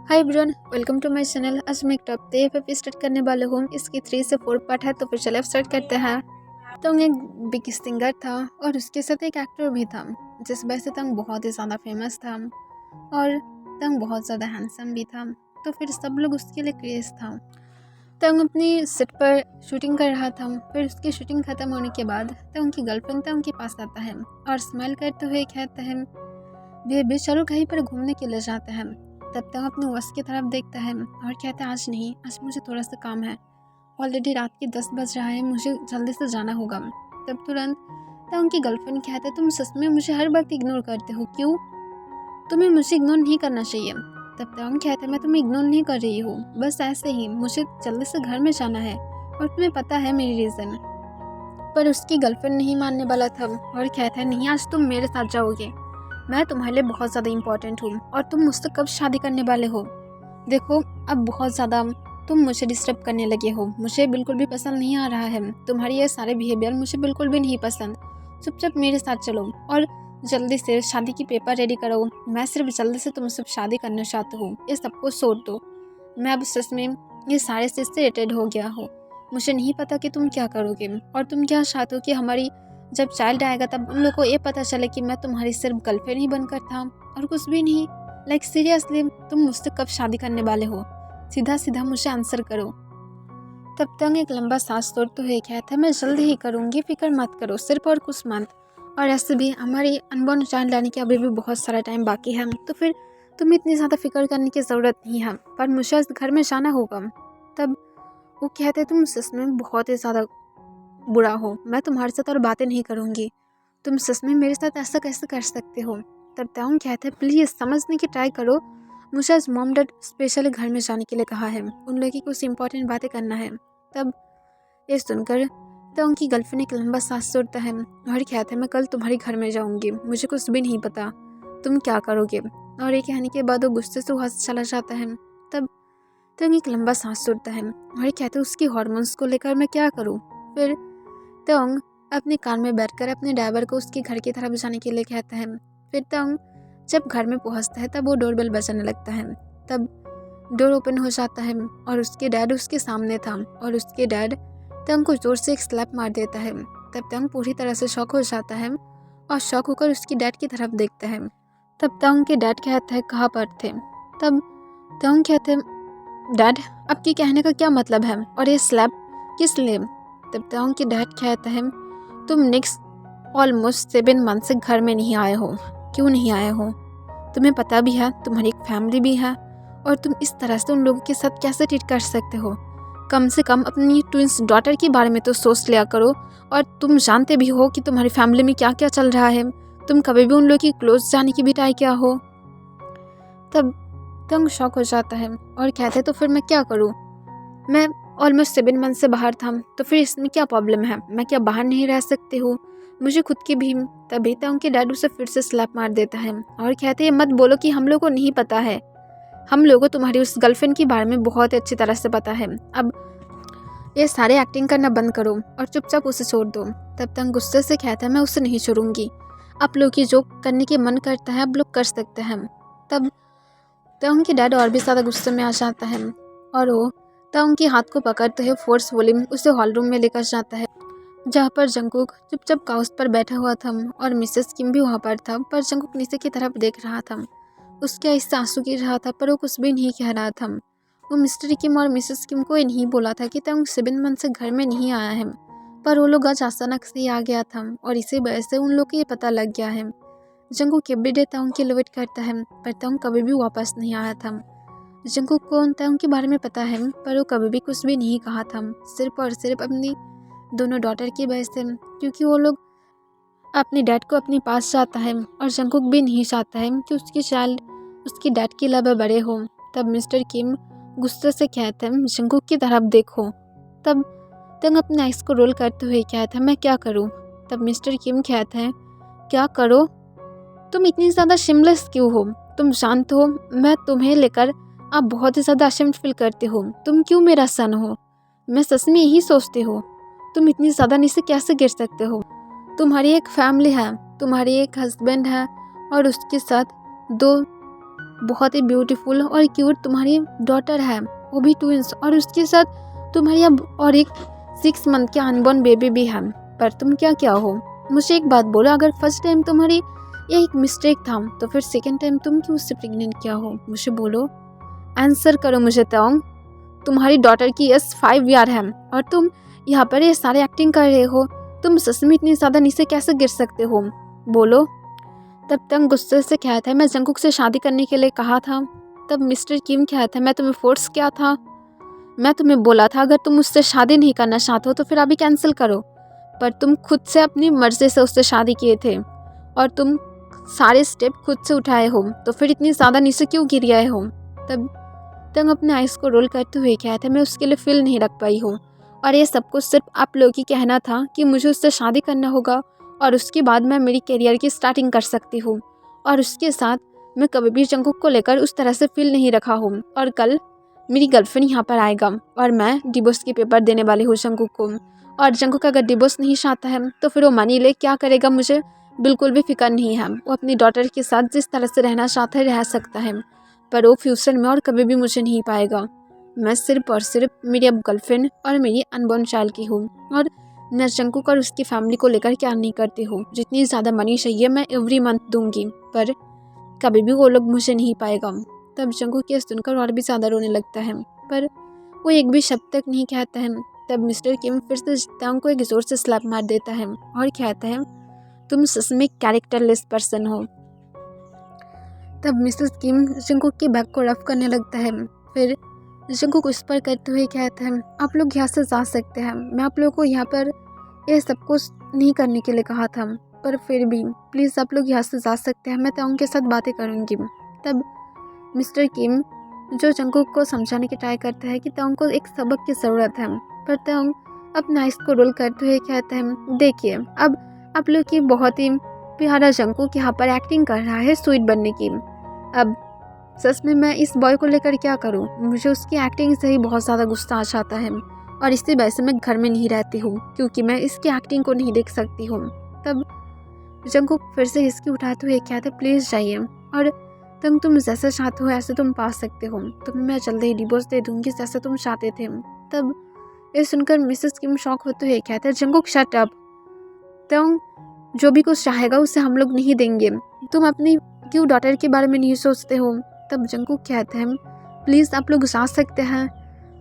Hi everyone, welcome to my channel. आज मैं एक टॉप पे स्टार्ट करने वाला हूँ। इसकी 3 से 4 पार्ट है, तो फिर चलिए स्टार्ट करते हैं। तंग एक बिग सिंगर था और उसके साथ एक एक्टर भी था, जिस वजह से तंग बहुत ही ज़्यादा फेमस था और तंग बहुत ज़्यादा हैंडसम भी था। तो फिर सब लोग उसके लिए क्रेज़ था। तंग अपनी सेट पर शूटिंग कर रहा था। फिर उसकी शूटिंग ख़त्म होने के बाद तंग उनकी गर्लफ्रेंड तंग के पास आता है और स्माइल करते हुए कहता है, वे चलो कहीं पर घूमने के लिए जाते हैं। तब तक अपने वॉच की तरफ देखता है और कहता है, आज नहीं, आज मुझे थोड़ा सा काम है। ऑलरेडी रात के 10 बज रहा है, मुझे जल्दी से जाना होगा। तब तुरंत तब उनकी गर्लफ्रेंड कहता है, तुम सच में मुझे हर वक्त इग्नोर करते हो, क्यों? तुम्हें मुझे इग्नोर नहीं करना चाहिए। तब तक कहता है, मैं तुम्हें इग्नोर नहीं कर रही हूँ, बस ऐसे ही मुझे जल्दी से घर में जाना है और तुम्हें पता है मेरी रीज़न। पर उसकी गर्लफ्रेंड नहीं मानने वाला था और कहता है, नहीं, आज तुम मेरे साथ जाओगे। मैं तुम्हारे लिए बहुत ज़्यादा इम्पोर्टेंट हूँ और तुम मुझसे कब शादी करने वाले हो? देखो, अब बहुत ज़्यादा तुम मुझे डिस्टर्ब करने लगे हो, मुझे बिल्कुल भी पसंद नहीं आ रहा है। तुम्हारी ये सारे बिहेवियर मुझे बिल्कुल भी नहीं पसंद। चुपचाप मेरे साथ चलो और जल्दी से शादी की पेपर रेडी करो। मैं सिर्फ जल्दी से तुमसे शादी करना चाहती हूँ, ये सबको छोड़ दो। मैं अब सच में ये सारे चीज़ से इरिटेट हो गया हूँ। मुझे नहीं पता कि तुम क्या करोगे और तुम क्या चाहते हो कि हमारी जब चाइल्ड आएगा तब उन लोगों को ये पता चले कि मैं तुम्हारी सिर्फ गर्लफ्रेंड ही बनकर था और कुछ भी नहीं। लाइक सीरियसली, तुम मुझसे कब शादी करने वाले हो? सीधा सीधा मुझे आंसर करो। तब तक एक लंबा सांस तोड़ते हुए कहता है, मैं जल्दी ही करूँगी, फिक्र मत करो, सिर्फ और कुछ मंथ। और ऐसे भी हमारी अनबॉर्न चाइल्ड लाने के अभी भी बहुत सारा टाइम बाकी है, तो फिर तुम्हें इतनी ज़्यादा फिक्र करने की ज़रूरत नहीं है। पर मुझे इस घर में जाना होगा। तब वो कहते, तुम सच में बहुत ही ज़्यादा बुरा हो, मैं तुम्हारे साथ और बातें नहीं करूँगी। तुम सच में मेरे साथ ऐसा कैसे कर सकते हो? तब ताउन कहते हैं, प्लीज़ समझने की ट्राई करो। मुझे आज मॉम डैड स्पेशली घर में जाने के लिए कहा है, उन लोगों की कुछ इंपॉर्टेंट बातें करना है। तब ये सुनकर तो उनकी गर्लफ्रेंड एक लंबा सांस छोड़ता है और कहता है, मैं कल तुम्हारे घर में जाऊँगी, मुझे कुछ भी नहीं पता तुम क्या करोगे। और ये कहने के बाद वो गुस्से से वहाँ से चला जाता है। तब तंग एक लंबा सांस छोड़ता है और कहते, उसकी हॉर्मोन्स को लेकर मैं क्या करूँ? फिर तंग अपने कार में बैठकर अपने ड्राइवर को उसके घर की तरफ जाने के लिए कहता है। फिर तंग जब घर में पहुंचता है तब वो डोरबेल बजाने लगता है। तब डोर ओपन हो जाता है और उसके डैड उसके सामने था और उसके डैड तंग को जोर से एक स्लैप मार देता है। तब तंग पूरी तरह से शॉक हो जाता है और शॉक होकर उसकी डैड की तरफ देखता है। तब तंग के डैड कहता है, कहाँ पर थे? तब तंग कहते हैं, डैड, आपके कहने का क्या मतलब है और ये स्लैप किस लिए? तब तक के डैड कहता है, तुम नेक्स्ट ऑलमोस्ट 7 मंथ से घर में नहीं आए हो। क्यों नहीं आए हो? तुम्हें पता भी है तुम्हारी एक फैमिली भी है और तुम इस तरह से उन लोगों के साथ कैसे ट्रीट कर सकते हो? कम से कम अपनी ट्विंस डॉटर के बारे में तो सोच लिया करो। और तुम जानते भी हो कि तुम्हारी फैमिली में क्या क्या चल रहा है। तुम कभी भी उन लोगों की क्लोज जाने की भी ट्राई किया हो? तब तंग शॉक हो जाता है और कहते, तो फिर मैं क्या करूँ? मैं ऑलमोस्ट 7 मंथ से बाहर था, तो फिर इसमें क्या प्रॉब्लम है? मैं क्या बाहर नहीं रह सकती हूँ? मुझे खुद की भी। तभी तक उनके डैड उसे फिर से स्लैप मार देता है और कहते हैं, मत बोलो कि हम लोग को नहीं पता है। हम लोगों को तुम्हारी उस गर्लफ्रेंड के बारे में बहुत अच्छी तरह से पता है। अब ये सारे एक्टिंग करना बंद करो और चुपचाप उसे छोड़ दो। तब तक गुस्से से कहता है, मैं उसे नहीं छोड़ूंगी। आप लोग की जो करने की मन करता है आप लोग कर सकते हैं। तब उनके डैड और भी ज़्यादा गुस्से में आ जाता है और वो उनके हाथ को पकड़ते हुए फोर्सफुली उसे हॉल रूम में लेकर जाता है, जहाँ पर जंगकुक चुपचाप काउच पर बैठा हुआ था और मिसेस किम भी वहाँ पर था। पर जंगकुक नीचे की तरफ देख रहा था, उसके आँख से आंसू गिर रहा था, पर वो कुछ भी नहीं कह रहा था। वो मिस्टर किम और मिसेस किम को ये नहीं बोला था कि तंग 7 मंथ से घर में नहीं आया है, पर वो लोग आज अचानक से ही आ गया था और इसी वजह से उन लोग को ये पता लग गया है। जंगकुक एवरीडे तंग के लिए वेट करता है, पर तंग कभी भी वापस नहीं आया था। जंगकुक को तंग के बारे में पता है, पर वो कभी भी कुछ भी नहीं कहा था, सिर्फ और सिर्फ अपनी दोनों डॉटर की वजह से, क्योंकि वो लोग अपने डैड को अपने पास चाहता है और जंगकुक भी नहीं चाहता है कि उसकी चाइल्ड उसकी डैड के अलावा बड़े हो। तब मिस्टर किम गुस्से से कहते हैं, जंगकुक की तरफ देखो। तब तंग अपने आइस को रोल करते हुए कहता है, मैं क्या करूँ? तब मिस्टर किम कहते हैं, क्या करो? तुम इतनी ज़्यादा शिमलेस क्यों हो? तुम जानते हो मैं तुम्हें लेकर आप बहुत ही ज़्यादा अशेम्ड फील करते हो। तुम क्यों मेरा सन हो? मैं सच में यही सोचती हो। तुम इतनी ज़्यादा नीचे कैसे गिर सकते हो? तुम्हारी एक फैमिली है, तुम्हारी एक हस्बैंड है और उसके साथ 2 बहुत ही ब्यूटीफुल और क्यूट तुम्हारी डॉटर है, वो भी ट्विंस, और उसके साथ तुम्हारी अब और एक 6 मंथ के अनबॉर्न बेबी भी है। पर तुम क्या क्या हो? मुझे एक बात बोलो, अगर फर्स्ट टाइम तुम्हारी ये एक मिस्टेक था तो फिर सेकेंड टाइम तुम क्यों उससे प्रेग्नेंट क्या हो? मुझे बोलो, आंसर करो मुझे तोंग। तुम्हारी डॉटर की एज 5 ईयर है और तुम यहाँ पर ये सारे एक्टिंग कर रहे हो। तुम सच में इतनी ज़्यादा नीचे कैसे गिर सकते हो? बोलो। तब तंग गुस्से से कहता है, मैं जंगकुक से शादी करने के लिए कहा था। तब मिस्टर किम कहता है, मैं तुम्हें फोर्स किया था? मैं तुम्हें बोला था अगर तुम उससे शादी नहीं करना चाहते हो तो फिर अभी कैंसिल करो, पर तुम खुद से अपनी मर्जी से उससे शादी किए थे और तुम सारे स्टेप खुद से उठाए हो, तो फिर इतनी ज़्यादा नीचे क्यों गिर आए हो? तब तंग अपने आइस को रोल करते हुए कहते हैं, मैं उसके लिए फील नहीं रख पाई हूँ और ये सब कुछ सिर्फ आप लोगों की कहना था कि मुझे उससे शादी करना होगा और उसके बाद मैं मेरी करियर की स्टार्टिंग कर सकती हूँ, और उसके साथ मैं कभी भी जंगकुक को लेकर उस तरह से फील नहीं रखा हूँ। और कल मेरी गर्लफ्रेंड यहाँ पर आएगा और मैं डिवोर्स के पेपर देने वाली हूँ जंगकुक को, और जंगकुक अगर डिवोर्स नहीं चाहता है तो फिर वो मनी ले क्या करेगा मुझे बिल्कुल भी फिक्र नहीं है। वो अपनी डॉटर के साथ जिस तरह से रहना चाहता है रह सकता है, पर वो फ्यूचर में और कभी भी मुझे नहीं पाएगा। मैं सिर्फ और सिर्फ मेरी अब गर्लफ्रेंड और मेरी अनबॉर्न चाइल्ड की हूँ, और मैं जंगकुक और उसकी फैमिली को लेकर क्या नहीं करती हूँ। जितनी ज़्यादा मनी चाहिए मैं एवरी मंथ दूंगी, पर कभी भी वो लोग मुझे नहीं पाएगा। तब जंगकुक ये सुनकर और भी ज़्यादा रोने लगता है, पर वो एक भी शब्द तक नहीं कहता है। तब मिस्टर किम फिर से तांग को एक जोर से स्लैप मार देता है और कहता है, तुम सच में कैरेक्टरलेस पर्सन हो। तब मिसेस किम जंगकुक के बैग को रफ करने लगता है। फिर जंगकुक उस पर करते हुए कहता है, आप लोग यहाँ से जा सकते हैं, मैं आप लोगों को यहाँ पर यह सब कुछ नहीं करने के लिए कहा था, पर फिर भी प्लीज़ आप लोग यहाँ से जा सकते हैं, मैं तांग के साथ बातें करूँगी। तब मिस्टर किम जो जंगकुक को समझाने की ट्राई करता है कि तांग को एक सबक की ज़रूरत है, पर तांग अपना आइस को रोल करते हुए कहता है, देखिए अब आप लोग की बहुत ही प्यारा जंगकुक यहाँ पर एक्टिंग कर रहा है स्वीट बनने की। अब सच में मैं इस बॉय को लेकर क्या करूँ? मुझे उसकी एक्टिंग से ही बहुत ज़्यादा गुस्सा आ जाता है और इसी वजह से मैं घर में नहीं रहती हूँ, क्योंकि मैं इसकी एक्टिंग को नहीं देख सकती हूँ। तब जंगकुक फिर से हिचकी उठाते हुए कहते, प्लीज़ जाइए, और तुम जैसा चाहते हो ऐसे तुम पा सकते हो, तुम्हें मैं जल्दी ही डिवोर्स दे दूँगी जैसा तुम चाहते थे। तब ये सुनकर मिसेस किम शॉक होते हुए कहते, जंगकुक शट अप, तुम जो भी कुछ चाहेगा उसे हम लोग नहीं देंगे, तुम अपनी क्यों डॉटर के बारे में नहीं सोचते हो? तब जंगकुक कहते हैं, प्लीज़ आप लोग जा सकते हैं,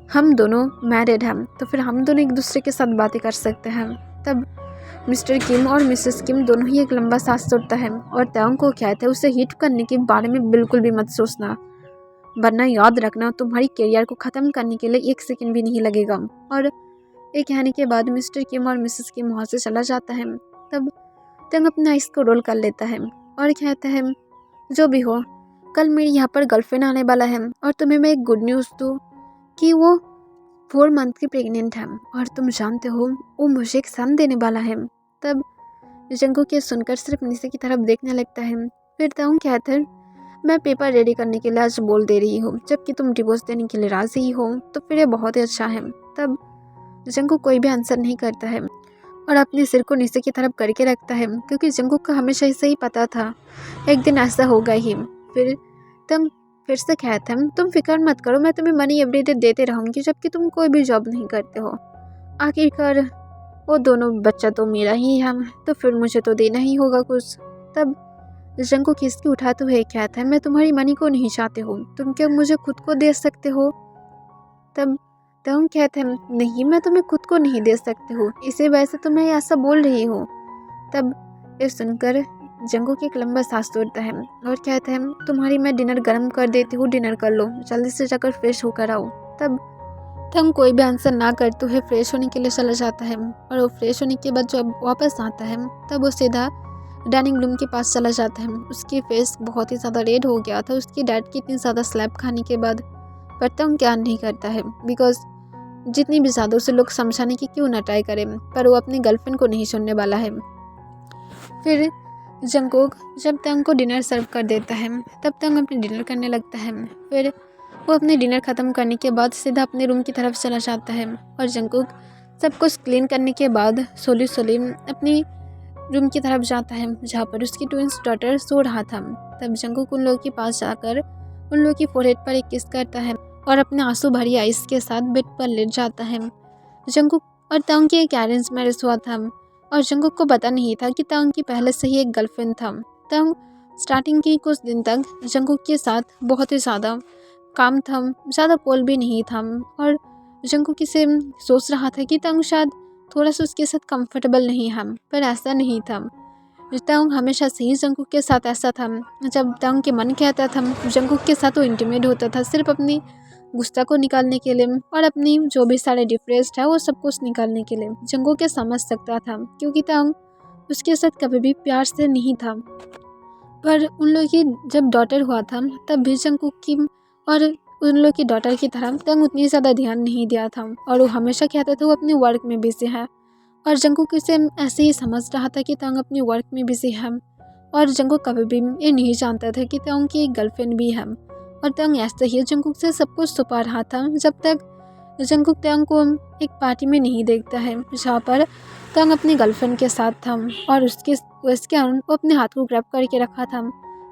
हम दोनों मैरिड हैं तो फिर हम दोनों एक दूसरे के साथ बातें कर सकते हैं। तब मिस्टर किम और मिसेस किम दोनों ही एक लंबा सांस छोड़ता है और तांग को कहते हैं, उसे हिट करने के बारे में बिल्कुल भी मत सोचना, वरना याद रखना तुम्हारी करियर को ख़त्म करने के लिए 1 सेकंड भी नहीं लगेगा। और ये कहने के बाद मिस्टर किम और मिसेस किम वहाँ से चला जाता है। तब तांग अपना आइस को रोल कर लेता है और कहता है, जो भी हो, कल मेरी यहाँ पर गर्लफ्रेंड आने वाला है और तुम्हें मैं एक गुड न्यूज़ दूँ कि वो 4 मंथ की प्रेग्नेंट है और तुम जानते हो वो मुझे एक सन देने वाला है। तब जंगकुक ये सुनकर सिर्फ नीचे की तरफ देखने लगता है। फिर तांग कहता है, मैं पेपर रेडी करने के लिए आज बोल दे रही हूँ, जबकि तुम डिवोर्स देने के लिए राजी ही हो, तो फिर ये बहुत ही अच्छा है। तब जंगकुक कोई भी आंसर नहीं करता है और अपने सिर को नीचे की तरफ करके रखता है, क्योंकि जंगकुक को हमेशा ऐसे ही पता था एक दिन ऐसा होगा ही। फिर तुम फिर से कहता है, तुम फिक्र मत करो, मैं तुम्हें मनी एवरीडे देते रहूँगी, जबकि तुम कोई भी जॉब नहीं करते हो। आखिरकार वो दोनों बच्चा तो मेरा ही है, तो फिर मुझे तो देना ही होगा कुछ। तब जंगकुक खिसकी उठाते हुए कहता है, मैं तुम्हारी मनी को नहीं चाहती हूँ, तुम क्या मुझे खुद को दे सकते हो? तब तुम कहते हैं, नहीं मैं तुम्हें खुद को नहीं दे सकती हूँ, इसी वजह से तो मैं ऐसा बोल रही हूँ। तब ये सुनकर जंगकुक एक लंबा सांस तोड़ता है और कहता है, तुम्हारी मैं डिनर गर्म कर देती हूँ, डिनर कर लो, जल्दी से जाकर फ्रेश होकर आओ। तब हम कोई भी आंसर ना करते हुए फ्रेश होने के लिए चला जाता है और वो फ्रेश होने के बाद जब वापस आता है तब वो सीधा डाइनिंग रूम के पास चला जाता है। उसकी फेस बहुत ही ज़्यादा रेड हो गया था उसकी डैड की इतनी ज़्यादा स्लैप खाने के बाद, पर तंग क्या नहीं करता है, बिकॉज जितनी भी ज़्यादा उसे लोग समझाने की क्यों ना ट्राई करें, पर वो अपनी गर्लफ्रेंड को नहीं सुनने वाला है। फिर जंगकुक जब तंग को डिनर सर्व कर देता है तब तंग अपने डिनर करने लगता है। फिर वो अपने डिनर ख़त्म करने के बाद सीधा अपने रूम की तरफ चला जाता है और जंगकुक सब कुछ क्लीन करने के बाद सोली अपनी रूम की तरफ जाता है, जहाँ पर उसकी ट्विंस डॉटर सो रहा था। तब जंगकुक उन लोगों के पास जाकर उन लोगों की फोरहेड पर एक किस करता है और अपने आंसू भरी आइस के साथ बेड पर लेट जाता है। जंगकुक और तांग की एक अरेंज मैरिज हुआ था और जंगकुक को पता नहीं था कि तांग की पहले से ही एक गर्लफ्रेंड था। तांग स्टार्टिंग के कुछ दिन तक जंगकुक के साथ बहुत ही ज़्यादा काम था, ज़्यादा पोल भी नहीं था और जंगकुक इसे सोच रहा था कि तांग शायद थोड़ा सा उसके साथ कंफर्टेबल नहीं है, पर ऐसा नहीं था। तांग हमेशा से ही जंगकुक के साथ ऐसा था, जब तांग के मन कहता था जंगकुक के साथ वो इंटीमेट होता था सिर्फ अपनी गुस्सा को निकालने के लिए और अपनी जो भी सारे डिप्रेस्ड है वो सब कुछ निकालने के लिए। जंगकुक के समझ सकता था क्योंकि तांग उसके साथ कभी भी प्यार से नहीं था। पर उन लोगों की जब डॉटर हुआ था तब भी जंगकुक की और उन लोग की डॉटर की तरह तांग उतनी ज़्यादा ध्यान नहीं दिया था और वो हमेशा कहता था वो अपने वर्क में बिजी है और जंगकुक इसे ऐसे ही समझ रहा था कि तांग अपनी वर्क में बिजी है और जंगकुक कभी भी ये नहीं जानता था कि तांग की एक गर्लफ्रेंड भी है और तांग ऐसे ही जंगकुक से सब कुछ छुपा रहा था जब तक जंगकुक तांग को एक पार्टी में नहीं देखता है जहाँ पर तांग अपनी गर्लफ्रेंड के साथ था और उसके कारण वो अपने हाथ को ग्रैब करके रखा था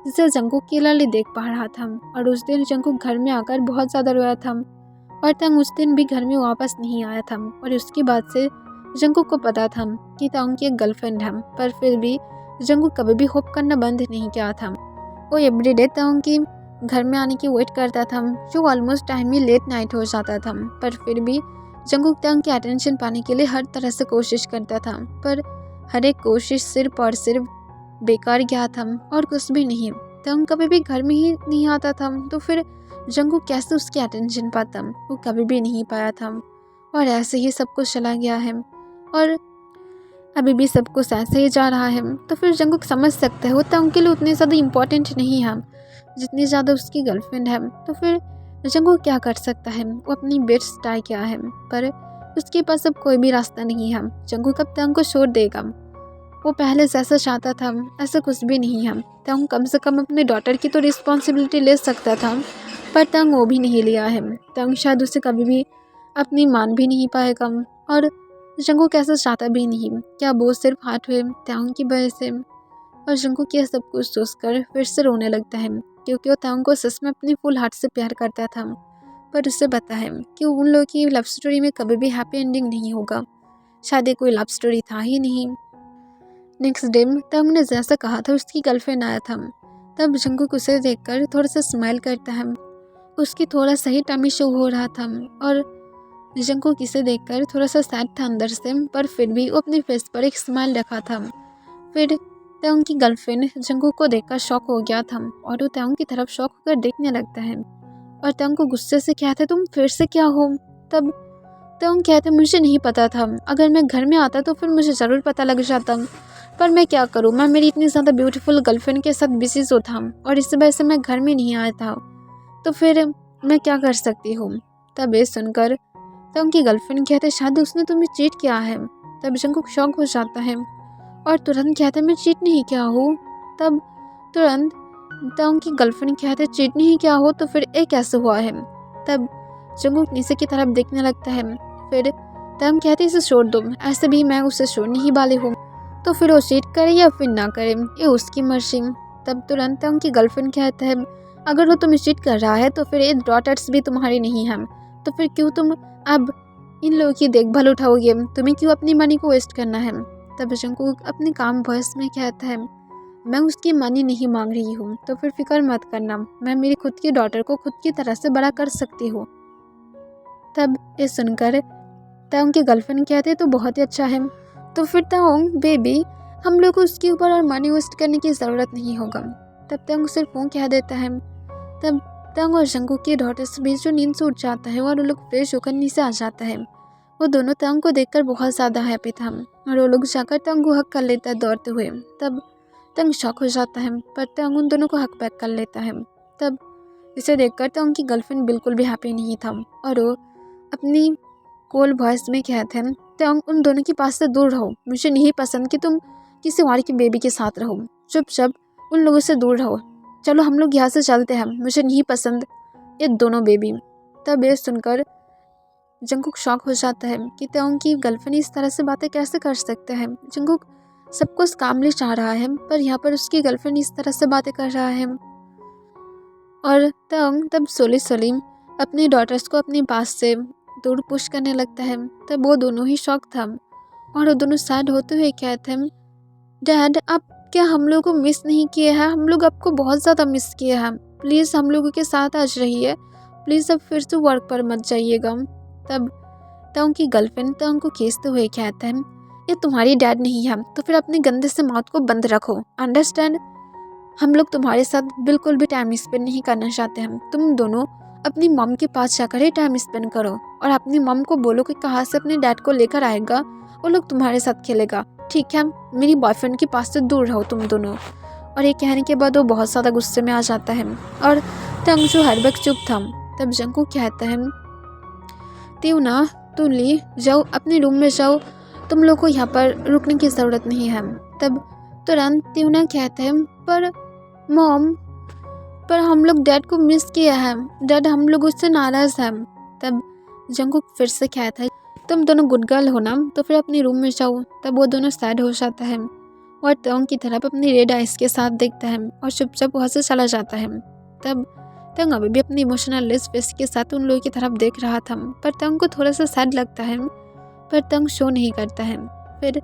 जिसे जंगकुक क्लियरली देख पा रहा था। और उस दिन जंगकुक घर में आकर बहुत ज़्यादा रोया था और तांग उस दिन भी घर में वापस नहीं आया था और उसके बाद से जंगकुक को पता था कि तांग की एक गर्लफ्रेंड है, पर फिर भी जंगकुक कभी भी होप करना बंद नहीं किया था। वो एवरीडे तांग की घर में आने की वेट करता था जो ऑलमोस्ट टाइम ही लेट नाइट हो जाता था, पर फिर भी जंगकुक तांग की अटेंशन पाने के लिए हर तरह से कोशिश करता था, पर हर एक कोशिश सिर्फ और सिर्फ बेकार गया था और कुछ भी नहीं। तांग कभी भी घर में ही नहीं आता था तो फिर जंगकुक कैसे उसकी अटेंशन पाता, वो कभी भी नहीं पाया था और ऐसे ही सब कुछ चला गया है और अभी भी सब कुछ ऐसे ही जा रहा है। तो फिर जंगकुक समझ सकता है वो तांग के लिए उतने ज़्यादा इम्पोर्टेंट नहीं है जितनी ज़्यादा उसकी गर्लफ्रेंड है। तो फिर जंगकुक क्या कर सकता है, वो अपनी बेस्ट ट्राई किया है पर उसके पास अब कोई भी रास्ता नहीं है। जंगकुक अब तांग को छोड़ देगा, वो पहले जैसा चाहता था ऐसा कुछ भी नहीं है। तांग कम से कम अपने डॉटर की तो रिस्पॉन्सिबिलिटी ले सकता था पर तांग वो भी नहीं लिया है। तांग शायद उसे कभी भी अपनी मान भी नहीं पाएगा और जंगकुक ऐसा चाहता भी नहीं। क्या वो सिर्फ हार्ट हुए तांग की वजह से। और जंगकुक यह सब कुछ सोचकर फिर से रोने लगता है क्योंकि वो तांग को सच में अपनी फुल हार्ट से प्यार करता था, पर उसे पता है कि उन लोगों की लव स्टोरी में कभी भी हैप्पी एंडिंग नहीं होगा, शायद ये कोई लव स्टोरी था ही नहीं। नेक्स्ट डे तांग ने जैसा कहा था उसकी गर्लफ्रेंड आया था, तब जंगकुक उसे देखकर थोड़ा सा स्माइल करता है। उसकी थोड़ा सही टमी शो हो रहा था और जंगकुक इसे देखकर थोड़ा सा सैड था अंदर से, पर फिर भी वो अपने फेस पर एक स्माइल रखा था। फिर तांग की गर्लफ्रेंड जंगकुक को देखकर शॉक हो गया था और वो तांग की तरफ शॉक होकर देखने लगता है और तांग को गुस्से से कहता है तुम फिर से क्या हो। तब तांग कहता है मुझे नहीं पता था, अगर मैं घर में आता तो फिर मुझे ज़रूर पता लग जाता, पर मैं क्या करूँ, मैं मेरी इतनी ज़्यादा ब्यूटीफुल गर्लफ्रेंड के साथ बिजी जो था और इस वजह से मैं घर में नहीं आया था, तो फिर मैं क्या कर सकती हूँ। तब ये सुनकर तांग की गर्लफ्रेंड कहते शायद उसने तुम्हें चीट किया है। तब जंगकुक शॉक हो जाता है और तुरंत कहते हैं मैं चीट नहीं किया हूँ। तब तुरंत तांग की गर्लफ्रेंड कहते चीट नहीं किया हो तो फिर ये कैसे हुआ है। तब जंगकुक नीचे की तरफ देखने लगता है। फिर तांग कहते इसे छोड़ दो, ऐसे भी मैं उसे छोड़ने ही वाली हूँ, तो फिर वो चीट करे या फिर ना करे ये उसकी मर्जी। तब तुरंत तांग की गर्लफ्रेंड कहता है अगर वो तुम्हें चीट कर रहा है तो फिर ये डॉटर्स भी तुम्हारी नहीं हैं, तो फिर क्यों तुम अब इन लोगों की देखभाल उठाओगे, तुम्हें क्यों अपनी मनी को वेस्ट करना है। तब जंगकुक अपने काम वॉइस में कहता है मैं उसकी मनी नहीं मांग रही हूँ, तो फिर फिक्र मत करना, मैं मेरी खुद की डॉटर को खुद की तरह से बड़ा कर सकती हूँ। तब ये सुनकर तांग की गर्लफ्रेंड कहते तो बहुत ही अच्छा है, तो फिर तांग बेबी हम लोग को उसके ऊपर और मनी वेस्ट करने की ज़रूरत नहीं होगा। तब तांग सिर्फ वो कह देता है। तब तांग और जंगकुक की डॉटर्स भी जो नींद से उठ जाता है और वो लोग फ्रेश होकर नीचे आ जाता है। वो दोनों तांग को देखकर बहुत ज़्यादा हैप्पी था और वो लोग जाकर तांग को हक कर लेता है दौड़ते हुए। तब तांग शॉक हो जाता है पर तांग उन दोनों को हक बैक कर लेता है। तब इसे देखकर तांग की गर्लफ्रेंड बिल्कुल भी हैप्पी नहीं था और वो अपनी कोल वॉइस में कहते हैं तांग उन दोनों के पास से दूर रहो, मुझे नहीं पसंद कि तुम किसी और की बेबी के साथ रहो, चुपचाप उन लोगों से दूर रहो, चलो हम लोग यहाँ से चलते हैं, मुझे नहीं पसंद ये दोनों बेबी। तब ये सुनकर जंगकुक शॉक हो जाता है कि तांग की गर्लफ्रेंड इस तरह से बातें कैसे कर सकते हैं। जंगकुक सब कुछ कामली चाह रहा है पर यहाँ पर उसकी गर्लफ्रेंड इस तरह से बातें कर रहा है। और तब सोली सलीम अपनी डॉटर्स को अपने पास से दूर पुश करने लगता है। तब वो दोनों ही शॉक था और वो दोनों सैड होते हुए कहते हैं, डैड आप क्या हम लोग को मिस नहीं किए हैं? हम लोग आपको बहुत ज़्यादा मिस किए हैं। प्लीज़ हम लोगों के साथ आज रहिए। प्लीज़ अब फिर से वर्क पर मत जाइएगा। तब तंग की गर्लफ्रेंड तंग को खींचते हुए कहते हैं, ये तुम्हारी डैड नहीं है तो फिर अपने गंदे से माउथ को बंद रखो, अंडरस्टैंड? हम लोग तुम्हारे साथ बिल्कुल भी टाइम स्पेंड नहीं करना चाहते हैं। तुम दोनों अपनी मॉम के पास जाकर ही टाइम स्पेंड करो और अपनी मॉम को बोलो कि कहाँ से अपने डैड को लेकर आएगा, वो लोग तुम्हारे साथ खेलेगा, ठीक है? मेरी बॉयफ्रेंड के पास से दूर रहो तुम दोनों। और ये कहने के बाद वो बहुत ज़्यादा गुस्से में आ जाता है और तंग जो हर वक्त चुप था तब जंग कहता है, त्यूना तुली जाओ अपने रूम में जाओ, तुम लोग को यहाँ पर रुकने की ज़रूरत नहीं है। तब तुरंत त्यूना कहते हैं, पर मॉम पर हम लोग डैड को मिस किया है, डैड हम लोग उससे नाराज़ हैं। तब जंगकुक फिर से कहता है, तुम दोनों गुड गर्ल हो ना, तो फिर अपने रूम में जाओ। तब वो दोनों सैड हो जाता है और तंग की तरफ अपनी रेड आइस के साथ देखता है और चुपचाप वहाँ से चला जाता है। तब तंग अभी भी अपनी इमोशनल लेस फेस के साथ उन लोगों की तरफ देख रहा था, पर तंग को थोड़ा सा सैड लगता है, पर तंग शो नहीं करता है। फिर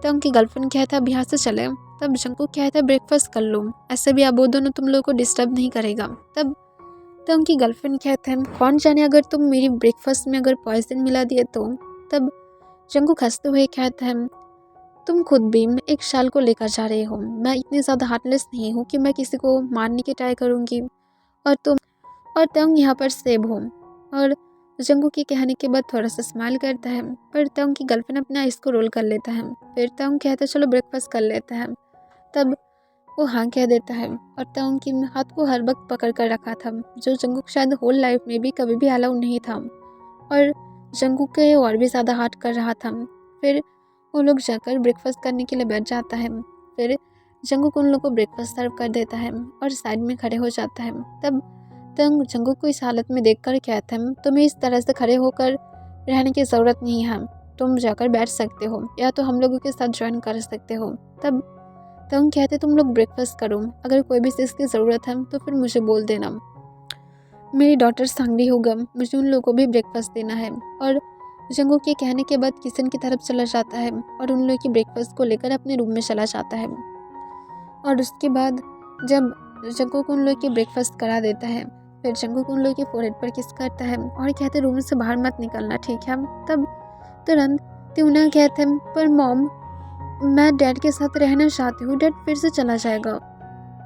तंग की गर्लफ्रेंड कहता है अब यहाँ से चले। तब जंगकुक कहता है ब्रेकफास्ट कर लो, ऐसे भी अब वो दोनों तुम लोगों को डिस्टर्ब नहीं करेगा। तब तंग की गर्लफ्रेंड कहते हैं, कौन जाने अगर तुम मेरी ब्रेकफास्ट में अगर पॉइजन मिला दिए तो। तब जंगकुक हंसते हुए कहते हैं, तुम खुद भी एक शाल को लेकर जा रहे हो, मैं इतनी ज़्यादा हार्टलेस नहीं हूँ कि मैं किसी को मारने की ट्राई करूँगी और तंग यहाँ पर सेब हो। और जंगकुक के कहने के बाद थोड़ा सा स्माइल करता है, पर तंग की गर्लफ्रेंड अपना इसको रोल कर लेता है। फिर तंग कहता है चलो ब्रेकफास्ट कर लेते हैं। तब वो हाँ कह देता है और तंग की हाथ को हर वक्त पकड़ कर रखा था, जो जंगकुक शायद होल लाइफ में भी कभी भी अलाउ नहीं था और जंगकुक के और भी ज़्यादा हार्ट कर रहा था। फिर वो लोग जाकर ब्रेकफास्ट करने के लिए बैठ जाता है। फिर जंगकुक उन लोग को ब्रेकफास्ट सर्व कर देता है और साइड में खड़े हो जाता है। तब तंग जंगकुक को इस हालत में देखकर कहता है, तुम्हें इस तरह से खड़े होकर रहने की ज़रूरत नहीं है, तुम जाकर बैठ सकते हो या तो हम लोगों के साथ ज्वाइन कर सकते हो। तब तंग कहते तुम लोग ब्रेकफास्ट करो, अगर कोई भी चीज़ की ज़रूरत है तो फिर मुझे बोल देना, मेरी डॉटर हंग्री होगा, मुझे उन लोगों को भी ब्रेकफास्ट देना है। और जंगकुक के कहने के बाद किचन की तरफ चला जाता है और उन लोगों की ब्रेकफास्ट को लेकर अपने रूम में चला जाता है। और उसके बाद जब जंगकुक उन लोगों की ब्रेकफास्ट करा देता है, फिर जंगकुक उन लोगों के फोरहेड पर किस करता है और कहते रूम से बाहर मत निकलना, ठीक है? तब तुरंत त्यूना कहते हैं, पर मॉम मैं डैड के साथ रहना चाहती हूँ, डैड फिर से चला जाएगा।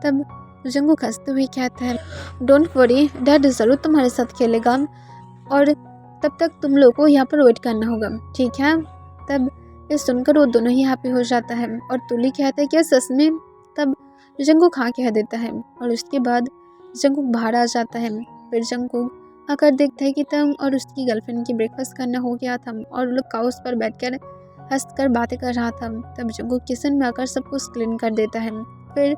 तब जंगकुक हंसते हुए कहते हैं, डोंट वरी, डैड ज़रूर तुम्हारे साथ खेलेगा और तब तक तुम लोग को यहाँ पर वेट करना होगा, ठीक है? तब ये सुनकर वो दोनों ही हैप्पी हो जाता है और तुली कहता है क्या सच में? तब जंगकुक हाँ कह देता है और उसके बाद जंगकुक बाहर आ जाता है। फिर जंगकुक आकर देखता है कि तंग और उसकी गर्लफ्रेंड की ब्रेकफास्ट करना हो गया था और वो लोग काउच पर बैठकर हंसकर बातें कर रहा था। तब जंगकुक किचन में आकर सब कुछ क्लीन कर देता है। फिर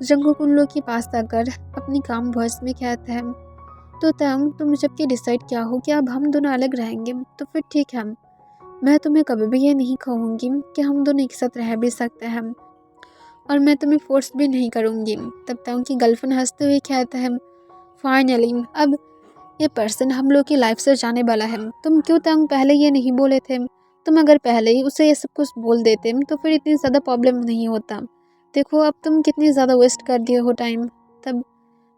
जंगकुक उन लोग के पास आकर अपनी काम वॉइस में कहता है, तो तंग तुम जबकि डिसाइड क्या हो कि अब हम दोनों अलग रहेंगे तो फिर ठीक है, मैं तुम्हें कभी भी ये नहीं कहूँगी कि हम दोनों एक साथ रह भी सकते हैं और मैं तुम्हें फोर्स भी नहीं करूँगी। तब तंग की गर्लफ्रेंड हंसते हुए कहता है, फाइनली अब ये पर्सन हम लोग की लाइफ से जाने वाला है। तुम क्यों तंग पहले ये नहीं बोले थे? तुम अगर पहले ही उसे ये सब कुछ बोल देते तो फिर इतनी ज़्यादा प्रॉब्लम नहीं होता। देखो अब तुम कितनी ज़्यादा वेस्ट कर दिए हो टाइम। तब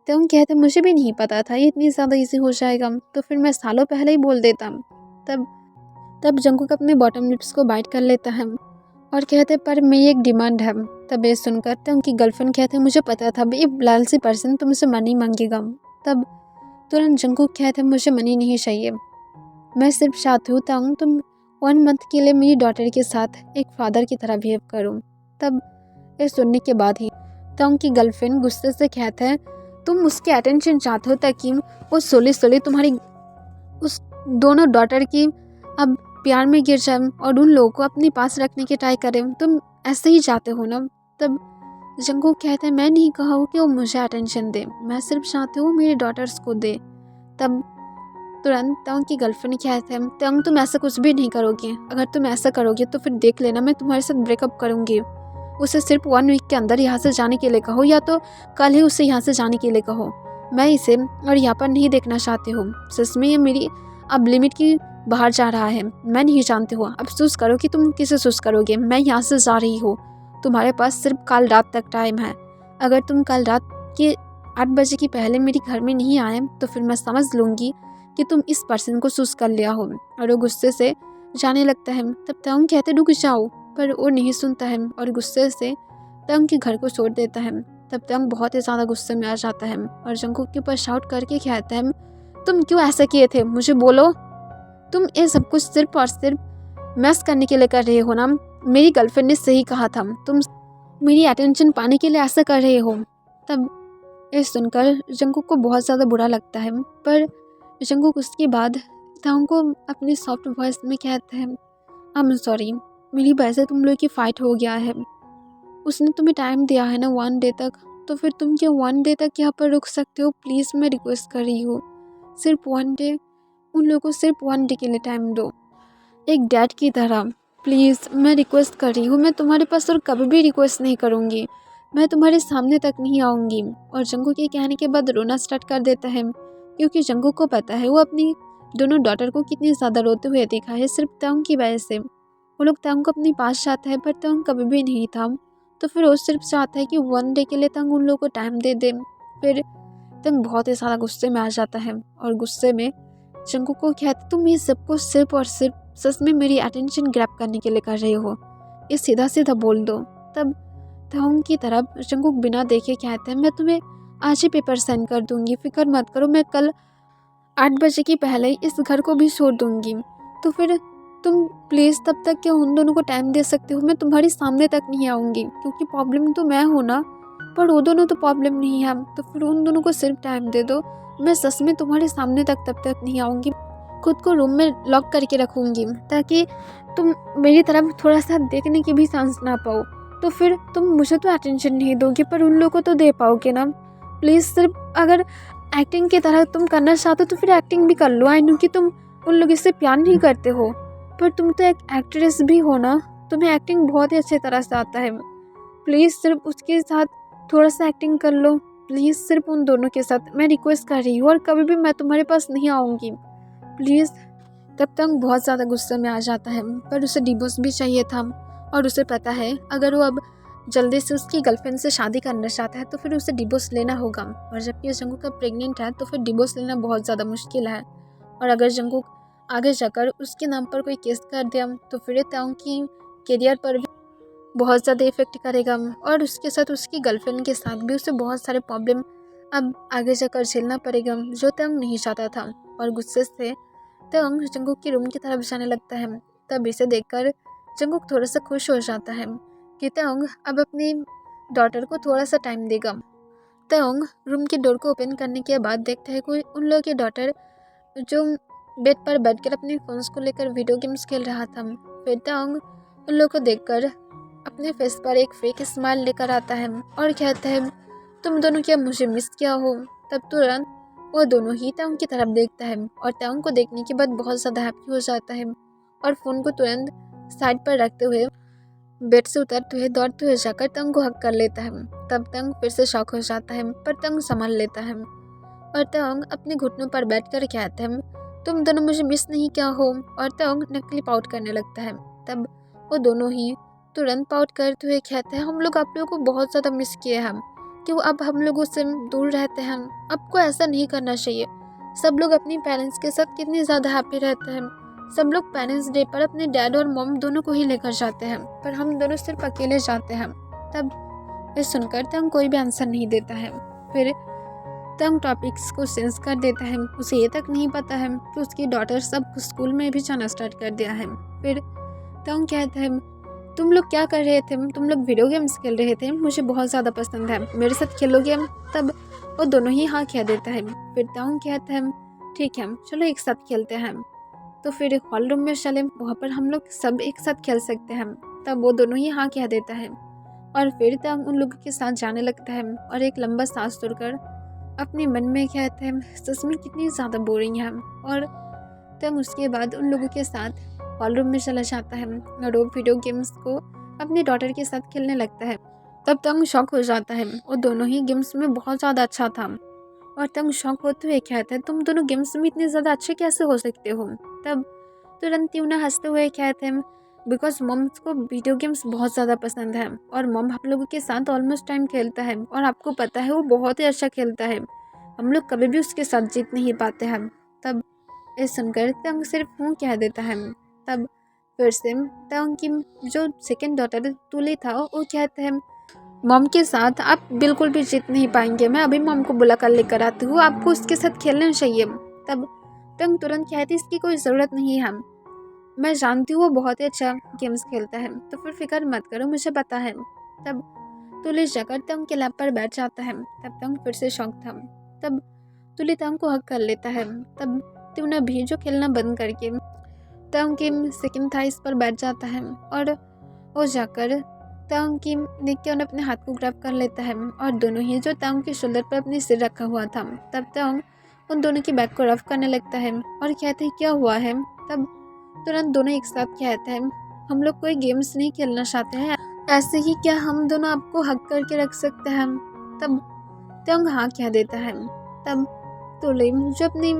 तंग कहते मुझे भी नहीं पता था ये इतनी ज़्यादा इजी हो जाएगा, तो फिर मैं सालों पहले ही बोल देता। तब जंगकुक अपने बॉटम लिप्स को बाइट कर लेता है और कहते पर मेरी एक डिमांड है। तब ये सुनकर तंग की गर्लफ्रेंड कहते मुझे पता था ये लालची पर्सन तुमसे मनी मांगेगा। तब तुरंत जंगकुक कहते मुझे मनी नहीं चाहिए, मैं सिर्फ चाहती हूँ तंग तुम 1 मंथ के लिए मेरी डॉटर के साथ एक फादर की तरह बिहेव करूँ। तब ये सुनने के बाद ही तंग की गर्लफ्रेंड गुस्से से कहते हैं तुम उसके अटेंशन चाहते हो ताकि वो सोली तुम्हारी उस दोनों डॉटर की अब प्यार में गिर जाए और उन लोगों को अपने पास रखने की ट्राई करें, तुम ऐसे ही चाहते हो ना? तब जंगकुक कहते हैं मैं नहीं कहा हूँ कि वो मुझे अटेंशन दे, मैं सिर्फ चाहती हूँ मेरी डॉटर्स को दे। तब तुरंत तंग की गर्लफ्रेंड कहते हैं तंग तुम ऐसा कुछ भी नहीं करोगे, अगर तुम ऐसा करोगे तो फिर देख लेना मैं तुम्हारे साथ ब्रेकअप करूँगी। उसे सिर्फ 1 वीक के अंदर यहाँ से जाने के लिए कहो या तो कल ही उसे यहाँ से जाने के लिए कहो, मैं इसे और यहाँ पर नहीं देखना चाहती हूँ। सच में ये मेरी अब लिमिट की बाहर जा रहा है। मैं नहीं जानती हूँ, अब चूज़ करो कि तुम किसे चूज़ करोगे। मैं यहाँ से जा रही हूँ। तुम्हारे पास सिर्फ कल रात तक टाइम है। अगर तुम कल रात के 8 बजे के पहले मेरे घर में नहीं आए तो फिर मैं समझ लूँगी कि तुम इस पर्सन को चूज़ कर लिया हो। और वो गुस्से से जाने लगता है। तब तंग कहते रुक जाओ, पर वो नहीं सुनता है और गुस्से से तंग के घर को छोड़ देता है। तब तंग बहुत ही ज़्यादा गुस्से में आ जाता है और जंगकुक के ऊपर शाउट करके कहता है, तुम क्यों ऐसा किए थे, मुझे बोलो। तुम ये सब कुछ सिर्फ और सिर्फ मैस करने के लिए कर रहे हो ना। मेरी गर्लफ्रेंड ने सही कहा था, तुम मेरी अटेंशन पाने के लिए ऐसा कर रहे हो। तब ये सुनकर जंगकुक को बहुत ज़्यादा बुरा लगता है, पर जंगकुक उसके बाद तांग को अपनी सॉफ्ट वॉइस में कहता है, आई एम सॉरी, मेरी वजह से तुम लोग की फ़ाइट हो गया है। उसने तुम्हें टाइम दिया है ना 1 डे तक, तो फिर तुम क्या 1 डे तक यहाँ पर रुक सकते हो? प्लीज़ मैं रिक्वेस्ट कर रही हूँ, सिर्फ 1 डे, उन लोगों को सिर्फ 1 डे के लिए टाइम दो, एक डैड की तरह। प्लीज़ मैं रिक्वेस्ट कर रही हूँ, मैं तुम्हारे पास और कभी भी रिक्वेस्ट नहीं करूँगी, मैं तुम्हारे सामने तक नहीं आऊँगी। और जंगकुक के कहने के बाद रोना स्टार्ट कर देता है, क्योंकि जंगकुक को पता है वो अपनी दोनों डॉटर को कितनी ज़्यादा रोते हुए देखा है सिर्फ तांग की वजह से। वो लोग तांग को अपने पास चाहता है, पर तांग कभी भी नहीं था। तो फिर वो सिर्फ चाहता है कि 1 डे के लिए तांग उन लोगों को टाइम दे दे। फिर तांग बहुत ही ज़्यादा गुस्से में आ जाता है और गुस्से में जंगकुक को कहता, तुम ये सब कुछ सिर्फ और सिर्फ सच में मेरी अटेंशन ग्रैब करने के लिए कर रहे हो, ये सीधा सीधा बोल दो। तब तांग की तरफ जंगकुक बिना देखे कहते हैं, मैं तुम्हें आज ही पेपर साइन कर दूंगी, फिक्र मत करो, मैं कल 8 बजे के पहले इस घर को भी छोड़ दूंगी। तो फिर तुम प्लीज़ तब तक क्या उन दोनों को टाइम दे सकते हो? मैं तुम्हारे सामने तक नहीं आऊँगी, क्योंकि प्रॉब्लम तो मैं हूँ ना, पर वो दोनों तो प्रॉब्लम नहीं है। तो फिर उन दोनों को सिर्फ टाइम दे दो, मैं सच में तुम्हारे सामने तक तब तक नहीं आऊँगी, खुद को रूम में लॉक करके रखूँगी, ताकि तुम मेरी तरफ थोड़ा सा देखने की भी चांस ना पाओ। तो फिर तुम मुझे तो अटेंशन नहीं दोगे, पर उन लोगों को तो दे पाओगे ना। प्लीज़ सिर्फ अगर एक्टिंग की तरह तुम करना चाहते हो तो फिर एक्टिंग भी कर लो। आई नो कि तुम उन लोगों से प्यार नहीं करते हो, पर तुम तो एक एक्ट्रेस भी हो ना, तुम्हें एक्टिंग बहुत ही अच्छी तरह से आता है। प्लीज़ सिर्फ उसके साथ थोड़ा सा एक्टिंग कर लो, प्लीज़ सिर्फ उन दोनों के साथ, मैं रिक्वेस्ट कर रही हूँ, और कभी भी मैं तुम्हारे पास नहीं आऊँगी, प्लीज़। तब तक बहुत ज़्यादा गुस्से में आ जाता है, पर उसे डिवोर्स भी चाहिए था और उसे पता है अगर वो अब जल्दी से उसकी गर्लफ्रेंड से शादी करना चाहता है तो फिर उसे डिवोर्स लेना होगा। और जबकि जंगकुक का प्रेग्नेंट है तो फिर डिवोर्स लेना बहुत ज़्यादा मुश्किल है। और अगर जंगकुक आगे जाकर उसके नाम पर कोई केस कर दिया तो फिर तांग की करियर पर भी बहुत ज़्यादा इफेक्ट करेगा, और उसके साथ उसकी गर्लफ्रेंड के साथ भी उसे बहुत सारे प्रॉब्लम अब आगे जाकर झेलना पड़ेगा, जो तांग नहीं चाहता था। और गुस्से से तांग जंगकुक के रूम की तरफ जाने लगता है। तब इसे देखकर जंगकुक थोड़ा सा खुश हो जाता है कि तांग अब अपनी डॉटर को थोड़ा सा टाइम देगा। तांग रूम के डोर को ओपन करने के बाद देखता है कोई उन लोगों की डॉटर जो बेड पर बैठकर अपने फोन्स को लेकर वीडियो गेम्स खेल रहा था। फिर तांग उन लोगों को देखकर अपने फेस पर एक फेक स्माइल लेकर आता है और कहता है, तुम दोनों क्या मुझे मिस किया हो? तब तुरंत वो दोनों ही तांग की तरफ देखता है और तांग को देखने के बाद बहुत ज़्यादा हैप्पी हो जाता है और फ़ोन को तुरंत साइड पर रखते हुए बेड से उतरते हुए दौड़ते हुए जाकर तंग को हक कर लेता है। तब तंग फिर से शॉक हो जाता है, पर तंग संभाल लेता है और तंग अपने घुटनों पर बैठकर कहता है, तुम दोनों मुझे मिस नहीं किया हो? और तंग नकली पाउट करने लगता है। तब वो दोनों ही तुरंत पाउट करते हुए कहते हैं, हम लोग आप लोगों को बहुत ज़्यादा मिस किए हैं, क्यों अब हम लोगों से दूर रहते हैं, आपको ऐसा नहीं करना चाहिए। सब लोग अपनी पेरेंट्स के साथ कितनी ज़्यादा हैप्पी रहते हैं, सब लोग पेरेंट्स डे पर अपने डैड और मॉम दोनों को ही लेकर जाते हैं, पर हम दोनों सिर्फ अकेले जाते हैं। तब ये सुनकर तंग कोई भी आंसर नहीं देता है। फिर तंग टॉपिक्स को चेंज कर देता है। उसे ये तक नहीं पता है कि उसकी डॉटर सब स्कूल में भी जाना स्टार्ट कर दिया है। फिर तंग कहता है, तुम लोग क्या कर रहे थे? तुम लोग वीडियो गेम्स खेल रहे थे, मुझे बहुत ज़्यादा पसंद है, मेरे साथ खेलोगे? तब वो दोनों ही हाँ कह देता है। फिर तंग कहता है, ठीक है चलो एक साथ खेलते हैं। तो फिर हॉल रूम में चले, वहाँ पर हम लोग सब एक साथ खेल सकते हैं। तब वो दोनों ही हाँ कह देता है और फिर तंग उन लोगों के साथ जाने लगता है और एक लंबा सांस छोड़कर अपने मन में कहता है, सच में कितनी ज़्यादा बोरिंग है। और तंग उसके बाद उन लोगों के साथ हॉल रूम में चला जाता है और वो वीडियो गेम्स को अपनी डॉटर के साथ खेलने लगता है। तब तंग शॉक हो जाता है, वो दोनों ही गेम्स में बहुत ज़्यादा अच्छा था और तंग शॉक होते हुए कहता है तुम दोनों गेम्स में इतने ज़्यादा अच्छे कैसे हो सकते हो। तब तुरंत ट्यूना हंसते हुए कहते हैं बिकॉज मम को वीडियो गेम्स बहुत ज़्यादा पसंद है और मम हम लोगों के साथ ऑलमोस्ट टाइम खेलता है और आपको पता है वो बहुत ही अच्छा खेलता है, हम लोग कभी भी उसके साथ जीत नहीं पाते हैं। तब ये सुनकर तंग सिर्फ हूँ कह देता है। तब फिर से तंग की जो सेकेंड डॉटर तुली था वो कहते हैं मॉम के साथ आप बिल्कुल भी जीत नहीं पाएंगे, मैं अभी मॉम को बुला कर लेकर आती हूँ, आपको उसके साथ खेलना चाहिए। तब तंग तुरंत कहती इसकी कोई ज़रूरत नहीं है, मैं जानती हूँ वो बहुत ही अच्छा गेम्स खेलता है, तो फिर फिक्र मत करो मुझे पता है। तब तुली जाकर तंग के लैप पर बैठ जाता है। तब तंग फिर से शौक था। तब तुली तंग को हक कर लेता है। तब ट्यूना भी जो खेलना बंद करके तंग की सेकंड थाइस पर बैठ जाता है और वो जाकर तंग की देख के उन्हें अपने हाथ को ग्रैब कर लेता है और दोनों ही जो तंग के शोल्डर पर अपनी सिर रखा हुआ था। तब तंग उन दोनों की बैक को रफ करने लगता है और कहते हैं क्या हुआ है। तब तुरंत दोनों एक साथ कहते हैं हम लोग कोई गेम्स नहीं खेलना चाहते हैं, ऐसे ही क्या हम दोनों आपको हक करके रख सकते हैं। तब तंग हाँ कह देता है। तब तुलिम जो अपनी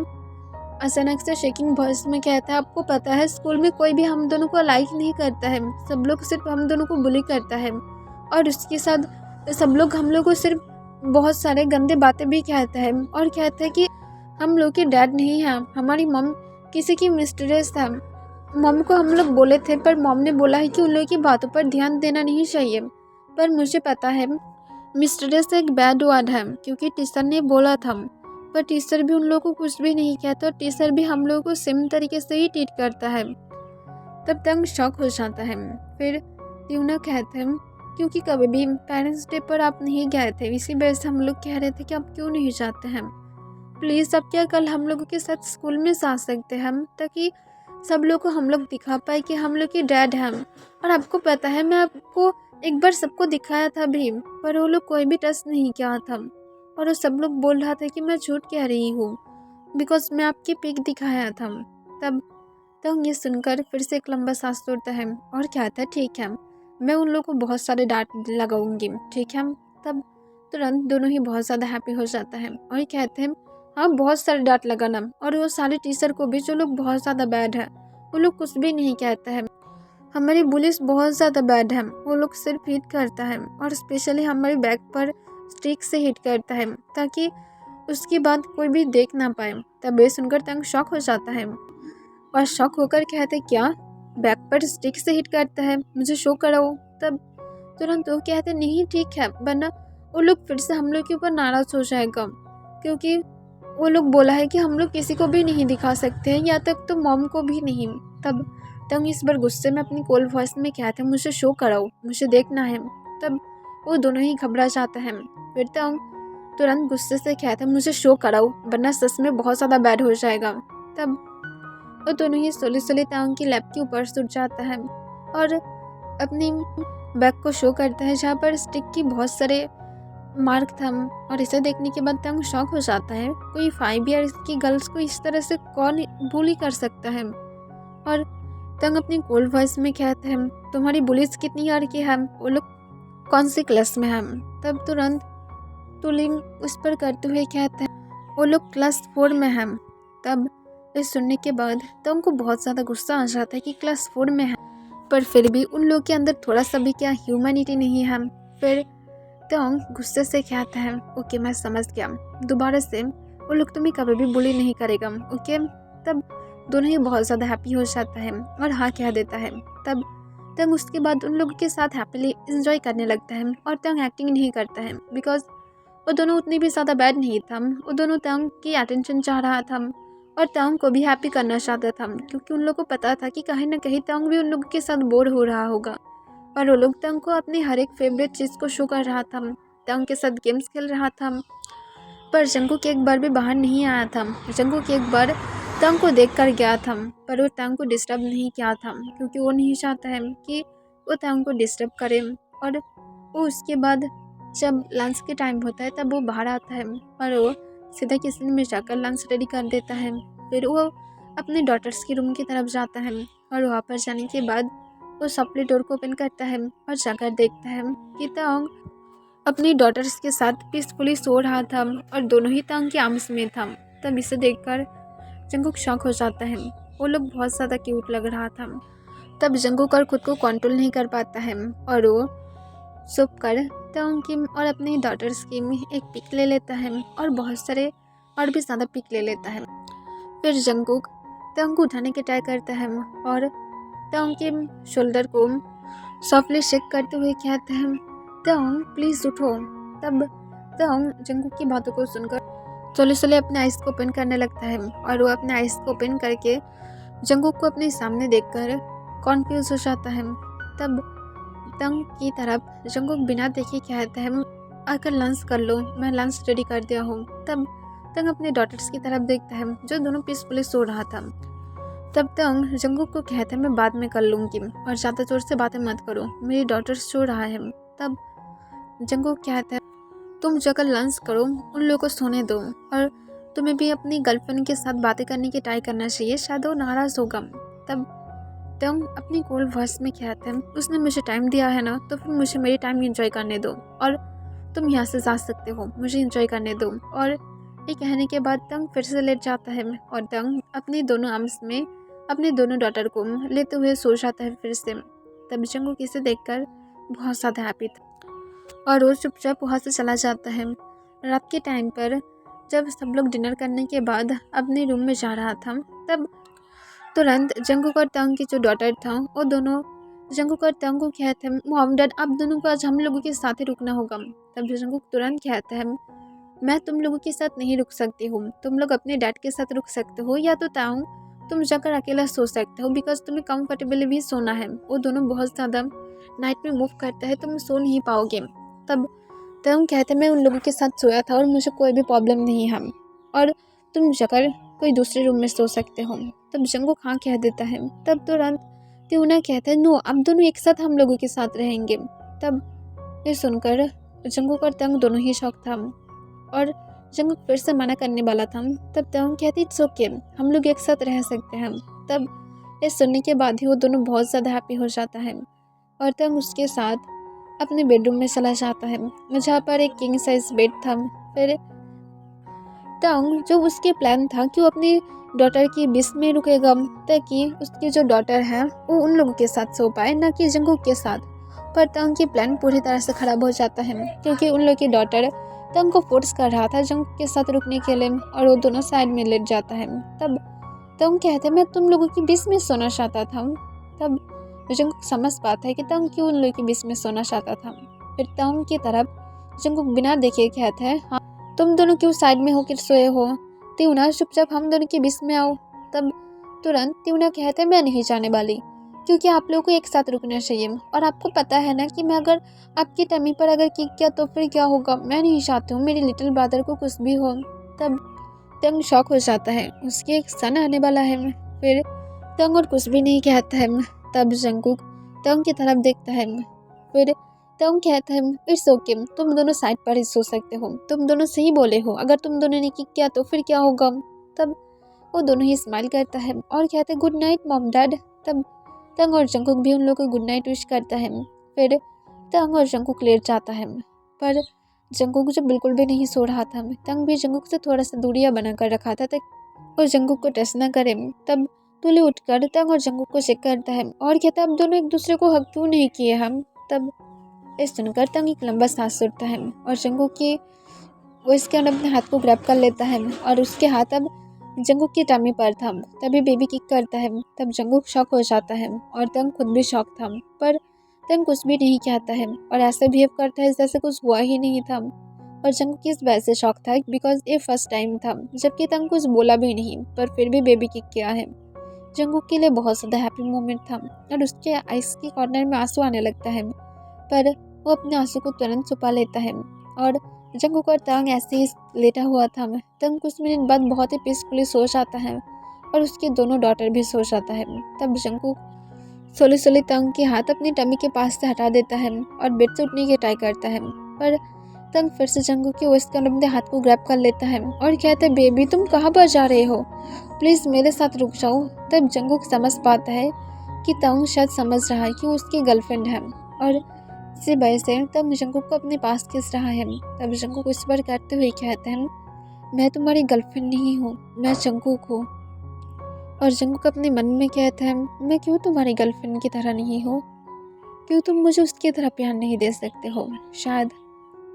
अचानक से शेकिंग वॉइस में कहता है आपको पता है स्कूल में कोई भी हम दोनों को लाइक नहीं करता है, सब लोग सिर्फ हम दोनों को बुली करता है और उसके साथ सब लोग हम लोग को सिर्फ बहुत सारे गंदे बातें भी कहता है और कहता है कि हम लोग के डैड नहीं हैं, हमारी मम किसी की मिस्ट्रेस है। मम को हम लोग बोले थे पर मम ने बोला है कि उन लोगों की बातों पर ध्यान देना नहीं चाहिए, पर मुझे पता है मिस्ट्रेस एक बैड वर्ड है क्योंकि टीचर ने बोला था, पर टीचर भी उन लोगों को कुछ भी नहीं कहता और टीचर भी हम लोगों को सेम तरीके से ही ट्रीट करता है। तब तंग शॉक हो जाता है। फिर ट्यूना कहते हैं क्योंकि कभी भी पेरेंट्स डे पर आप नहीं गए थे, इसी वजह से हम लोग कह रहे थे कि आप क्यों नहीं जाते हैं, प्लीज़ अब क्या कल हम लोगों के साथ स्कूल में जा सकते हैं ताकि सब लोग को हम लोग दिखा पाए कि हम लोग के डैड हैं। और आपको पता है मैं आपको एक बार सबको दिखाया था भी, पर वो लोग कोई भी ट्रस्ट नहीं किया था और वो सब लोग बोल रहा था कि मैं झूठ कह रही हूँ बिकॉज मैं आपकी पिक दिखाया था। तब ये सुनकर फिर से एक लंबा सांस तोड़ता है और कहता है ठीक है मैं उन लोगों को बहुत सारे डांट लगाऊंगी, ठीक है। तब तुरंत दोनों ही बहुत ज़्यादा हैप्पी हो जाता है और कहते हैं हाँ बहुत सारे डांट लगाना, और वो सारे टीचर को भी जो लोग बहुत ज़्यादा बैड है वो लोग कुछ भी नहीं कहता है, हमारी पुलिस बहुत ज़्यादा बैड है, वो लोग सिर्फ हिट करता है और स्पेशली हमारे बैक पर स्टिक से हिट करता है ताकि उसकी बात कोई भी देख ना पाए। तब ये सुनकर तंग शॉक हो जाता है और शॉक होकर कहते क्या बैक पर स्टिक से हिट करता है, मुझे शो कराओ। तब तुरंत वो कहते नहीं ठीक है वरना वो लोग फिर से हम लोग के ऊपर नाराज़ हो जाएगा क्योंकि वो लोग बोला है कि हम लोग किसी को भी नहीं दिखा सकते हैं, या तक तो मॉम को भी नहीं। तब तंग इस बार गुस्से में अपनी कोल्ड वॉइस में कहते हैं मुझे शो कराओ, मुझे देखना है। तब वो दोनों ही घबरा जाते हैं। फिर तंग तुरंत गुस्से से कहते हैं मुझे शो कराओ वरना सच में बहुत ज़्यादा बैड हो जाएगा। तब वो दोनों ही सोले सोले तंग की लैब के ऊपर सुट जाता है और अपनी बैग को शो करता है जहाँ पर स्टिक की बहुत सारे मार्क था, और इसे देखने के बाद तंग शॉक हो जाता है, कोई 5 ईयर्स की गर्ल्स को इस तरह से कौन बुली कर सकता है। और तंग अपनी कोल्ड वॉइस में कहते हैं तुम्हारी बुलिस कितनी ईयर की है, वो लोग कौन सी क्लास में हैं। तब तुरंत तुलिम उस पर करते हुए कहते हैं वो लोग क्लास 4 में हैं। तब इस सुनने के बाद तंग को बहुत ज़्यादा गुस्सा आ जाता है कि क्लास 4 में है, पर फिर भी उन लोग के अंदर थोड़ा सा भी क्या ह्यूमैनिटी नहीं है। फिर तंग गुस्से से कहता है ओके मैं समझ गया, दोबारा से वो लोग तुम्हें कभी भी बुली नहीं करेगा, ओके। तब दोनों ही बहुत ज़्यादा हैप्पी हो जाता है और हाँ कह देता है। तब तंग उसके बाद उन लोगों के साथ हैप्पीली इंजॉय करने लगता है और तंग एक्टिंग नहीं करता है बिकॉज वो दोनों उतनी भी ज़्यादा बैड नहीं था, वो दोनों तंग की अटेंशन चाह रहा था और तंग को भी हैप्पी करना चाहता था क्योंकि उन लोगों को पता था कि कहीं ना कहीं तंग भी उन लोगों के साथ बोर हो रहा होगा और वो लोग तंग को अपनी हर एक फेवरेट चीज़ को शो कर रहा था, तंग के साथ गेम्स खेल रहा था। पर जंगकुक एक बार भी बाहर नहीं आया था, जंगकुक एक बार तंग को देख कर गया था पर वो तंग को डिस्टर्ब नहीं किया था क्योंकि वो नहीं चाहता है कि वो तंग को डिस्टर्ब करे। और वो उसके बाद जब लंच के टाइम होता है तब वो बाहर आता है और वो सीधा किचन में जाकर लंच रेडी कर देता है। फिर वो अपने डॉटर्स के रूम की तरफ जाता है और वहाँ पर जाने के बाद वो सप्ली डोर को ओपन करता है और जाकर देखता है कि तंग अपनी डॉटर्स के साथ पीसफुली सो रहा था और दोनों ही तंग के आर्म्स में था। तब इसे देखकर जंगकुक शॉक हो जाता है। वो लोग बहुत ज़्यादा क्यूट लग रहा था। तब जंगकुक और खुद को कंट्रोल नहीं कर पाता है और वो छुप कर तंग की और अपनी डॉटर्स की एक पिक ले लेता है और बहुत सारे और भी ज़्यादा पिक ले लेता है। फिर जंगकुक तंग को उठाने की ट्राई करता है और तंग के शोल्डर को सॉफ्टली शेक करते हुए कहता है, तंग प्लीज़ उठो। तब तंग जंगकुक की बातों को सुनकर सोले सोले अपने आइज़ को ओपन करने लगता है और वो अपने आइज़ को ओपन करके जंगकुक को अपने सामने देखकर कॉन्फ्यूज हो जाता है। तब तंग की तरफ जंगकुक बिना देखे कहता है, आकर लंच कर लो, मैं लंच रेडी कर दिया हूँ। तब तंग अपने डॉटर्स की तरफ देखता है जो दोनों पीसफुली सो रहा था। तब तंग जंगकुक को कहता है, मैं बाद में कर लूँगी और ज़्यादा जोर से बातें मत करो, मेरी डॉटर सो रहा है। तब जंगकुक कहता है, तुम जाकर लंच करो, उन लोगों को सोने दो और तुम्हें भी अपनी गर्लफ्रेंड के साथ बातें करने की ट्राई करना चाहिए, शायद वो नाराज़ होगा। तब तंग अपनी कोल्ड वॉइस में कहता है, उसने मुझे टाइम दिया है ना, तो फिर मुझे मेरी टाइम एंजॉय करने दो और तुम यहाँ से जा सकते हो, मुझे एंजॉय करने दो। और ये कहने के बाद तंग फिर से लेट जाता है और तंग अपनी दोनों आर्म्स में अपने दोनों डॉटर को लेते हुए सो जाता है फिर से। तब जंगकुक इसे देखकर बहुत ज़्यादा हैप्पी था और वो चुपचाप वहाँ से चला जाता है। रात के टाइम पर जब सब लोग डिनर करने के बाद अपने रूम में जा रहा था, तब तुरंत जंगकुक और तंग की जो डॉटर था वो दोनों जंगकुक और तंग को कहते हैं, मॉम डैड आप दोनों को आज हम लोगों के साथ ही रुकना होगा। तब जंगकुक तुरंत कहता है, मैं तुम लोगों के साथ नहीं रुक सकती हूँ, तुम लोग अपने डैड के साथ रुक सकते हो या तो तंग तुम जाकर अकेला सो सकते हो, बिकॉज तुम्हें कंफर्टेबली भी सोना है। वो दोनों बहुत ज़्यादा नाइट में मूव करता है, तुम सो नहीं पाओगे। तब तंग कहते हैं, मैं उन लोगों के साथ सोया था और मुझे कोई भी प्रॉब्लम नहीं है और तुम जाकर कोई दूसरे रूम में सो सकते हो। तब जंगकुक हाँ कह देता है। तब तुरंत ट्यूना कहता है, नो अब दोनों एक साथ हम लोगों के साथ रहेंगे। तब ये सुनकर जंगकुक और तंग दोनों ही शौक था और जंगकुक फिर से मना करने वाला था। तब तंग कहती, इट्स ओके, हम लोग एक साथ रह सकते हैं। तब ये सुनने के बाद ही वो दोनों बहुत ज़्यादा हैप्पी हो जाता है और तंग उसके साथ अपने बेडरूम में चला जाता है जहाँ पर एक किंग साइज बेड था। फिर तंग जो उसके प्लान था कि वो अपनी डॉटर की बिस में रुकेगा ताकि उसकी जो डॉटर है वो उन लोगों के साथ सो पाए, ना कि जंगकुक के साथ। पर तंग की प्लान पूरी तरह से ख़राब हो जाता है क्योंकि उन लोगों की डॉटर तंग को फोर्स कर रहा था जंगकुक के साथ रुकने के लिए और वो दोनों साइड में लेट जाता है। तब तंग कहते हैं, मैं तुम लोगों की बिस में सोना चाहता था। तब जंगकुक समझ पाता है कि तंग क्यों उन लोगों की बिस में सोना चाहता था। फिर तंग की तरफ जंगकुक बिना देखे कहता है, हाँ तुम दोनों क्यों साइड में होकर सोए हो, ट्यूना चुपचाप हम दोनों के बीच में आओ। तब तुरंत ट्यूना कहते हैं, मैं नहीं जाने वाली क्योंकि आप लोगों को एक साथ रुकना चाहिए और आपको पता है ना कि मैं अगर आपकी टमी पर अगर किक किया तो फिर क्या होगा, मैं नहीं चाहती हूँ मेरे लिटिल ब्रदर को कुछ भी हो। तब तंग शॉक हो जाता है, उसके एक सन आने वाला है। फिर तंग और कुछ भी नहीं कहता है। तब जंगकुक तंग की तरफ देखता है। फिर तंग कहता है, इट्स ओके, तुम दोनों साइड पर ही सो सकते हो, तुम दोनों सही बोले हो, अगर तुम दोनों ने किक किया तो फिर क्या होगा। तब वो दोनों ही स्माइल करता है और कहते हैं, गुड नाइट मॉम डैड। तब तंग और जंगकुक भी उन लोगों को गुड नाइट विश करता है। फिर तंग और जंगकुक लेट जाता है पर जंगकुक जो बिल्कुल भी नहीं सो रहा था। तंग भी जंगकुक से थोड़ा सा दूरियां बना कर रखा था ताकि और जंगकुक को टच न करे। तब तुले उठकर तंग और जंगकुक को चेक करता है और कहता है, अब दोनों एक दूसरे को हक क्यों नहीं किए हम। तब इस सुनकर तंग एक लंबा सांस सुनता है और जंगकुक की वो इसके अंदर अपने हाथ को ग्रैब कर लेता है और उसके हाथ अब जंगकुक की टमी पर था। तभी बेबी किक करता है। तब जंगकुक शॉक हो जाता है और तंग खुद भी शॉक था पर तंग कुछ भी नहीं कहता है और ऐसे बिहेव करता है जैसे कुछ हुआ ही नहीं था। और जंगकुक किस वजह से शॉक था, बिकॉज ये फर्स्ट टाइम था जबकि तंग कुछ बोला भी नहीं पर फिर भी बेबी किक किया है। जंगकुक के लिए बहुत ज़्यादा हैप्पी मोमेंट था और उसके आइस के कॉर्नर में आंसू आने लगता है पर वो अपने आंसू को तुरंत छुपा लेता है। और जंगकुक और तंग ऐसे ही लेटा हुआ था। तंग कुछ मिनट बाद बहुत ही पीसफुली सो जाता है और उसके दोनों डॉटर भी सो जाता है। तब जंगकुक सोली सोली तंग के हाथ अपनी टमी के पास से हटा देता है और बेड से उठने की ट्राई करता है पर तंग फिर से जंगकुक के वेस्ट के अपने हाथ को ग्रैब कर लेता है और कहता है, बेबी तुम कहाँ पर जा रहे हो, प्लीज़ मेरे साथ रुक जाओ। तब जंगकुक समझ पाता है कि तंग शायद समझ रहा है कि वो उसकी गर्लफ्रेंड है और इसी वजह से तब जंकुक को अपने पास खींच रहा है। तब जंकुक इस बार करते हुए कहते हैं, मैं तुम्हारी गर्लफ्रेंड नहीं हूँ, मैं जंकुक हूँ। और जंकुक अपने मन में कहता है, मैं क्यों तुम्हारी गर्लफ्रेंड की तरह नहीं हूँ? क्यों तुम मुझे उसकी तरह प्यार नहीं दे सकते हो? शायद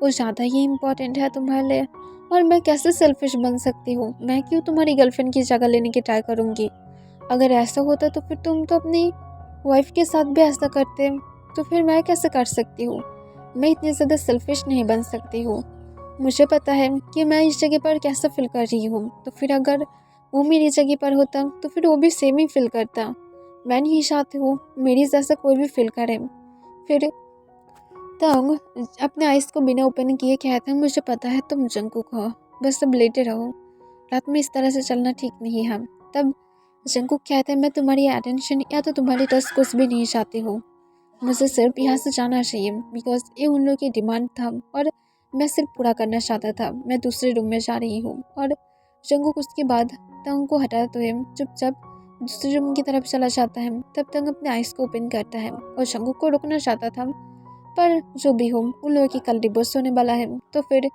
वो ज़्यादा ही इम्पोर्टेंट है तुम्हारे लिए। और मैं कैसे सेल्फिश बन सकती हूँ? मैं क्यों तुम्हारी गर्लफ्रेंड की जगह लेने की ट्राई करूँगी? अगर ऐसा होता तो फिर तुम तो अपनी वाइफ के साथ भी ऐसा करते, तो फिर मैं कैसे कर सकती हूँ? मैं इतनी ज़्यादा सेल्फिश नहीं बन सकती हूँ। मुझे पता है कि मैं इस जगह पर कैसा फील कर रही हूँ, तो फिर अगर वो मेरी जगह पर होता तो फिर वो भी सेम ही फील करता। मैं नहीं चाहती हूँ मेरी जैसा कोई भी फील करे। फिर तंग अपने आइज़ को बिना ओपन किए कहता है, मुझे पता है तुम जंकुक हो, बस अब लेटे रहो, रात में इस तरह से चलना ठीक नहीं है। तब जंकुक कहता है, मैं तुम्हारी अटेंशन या तो तुम्हारी टच कुछ भी नहीं चाहती हूँ, मुझे सिर्फ यहाँ से जाना चाहिए, बिकॉज ये उन लोगों की डिमांड था और मैं सिर्फ पूरा करना चाहता था। मैं दूसरे रूम में जा रही हूँ। और जंकुक उसके बाद तंग को हटाते हुए चुपचाप दूसरे रूम की तरफ चला जाता है। तब तंग अपने आइज़ को ओपन करता है और जंकुक को रोकना चाहता था, पर जो भी हो उन लोगों की कल डिवोर्स होने वाला है, तो फिर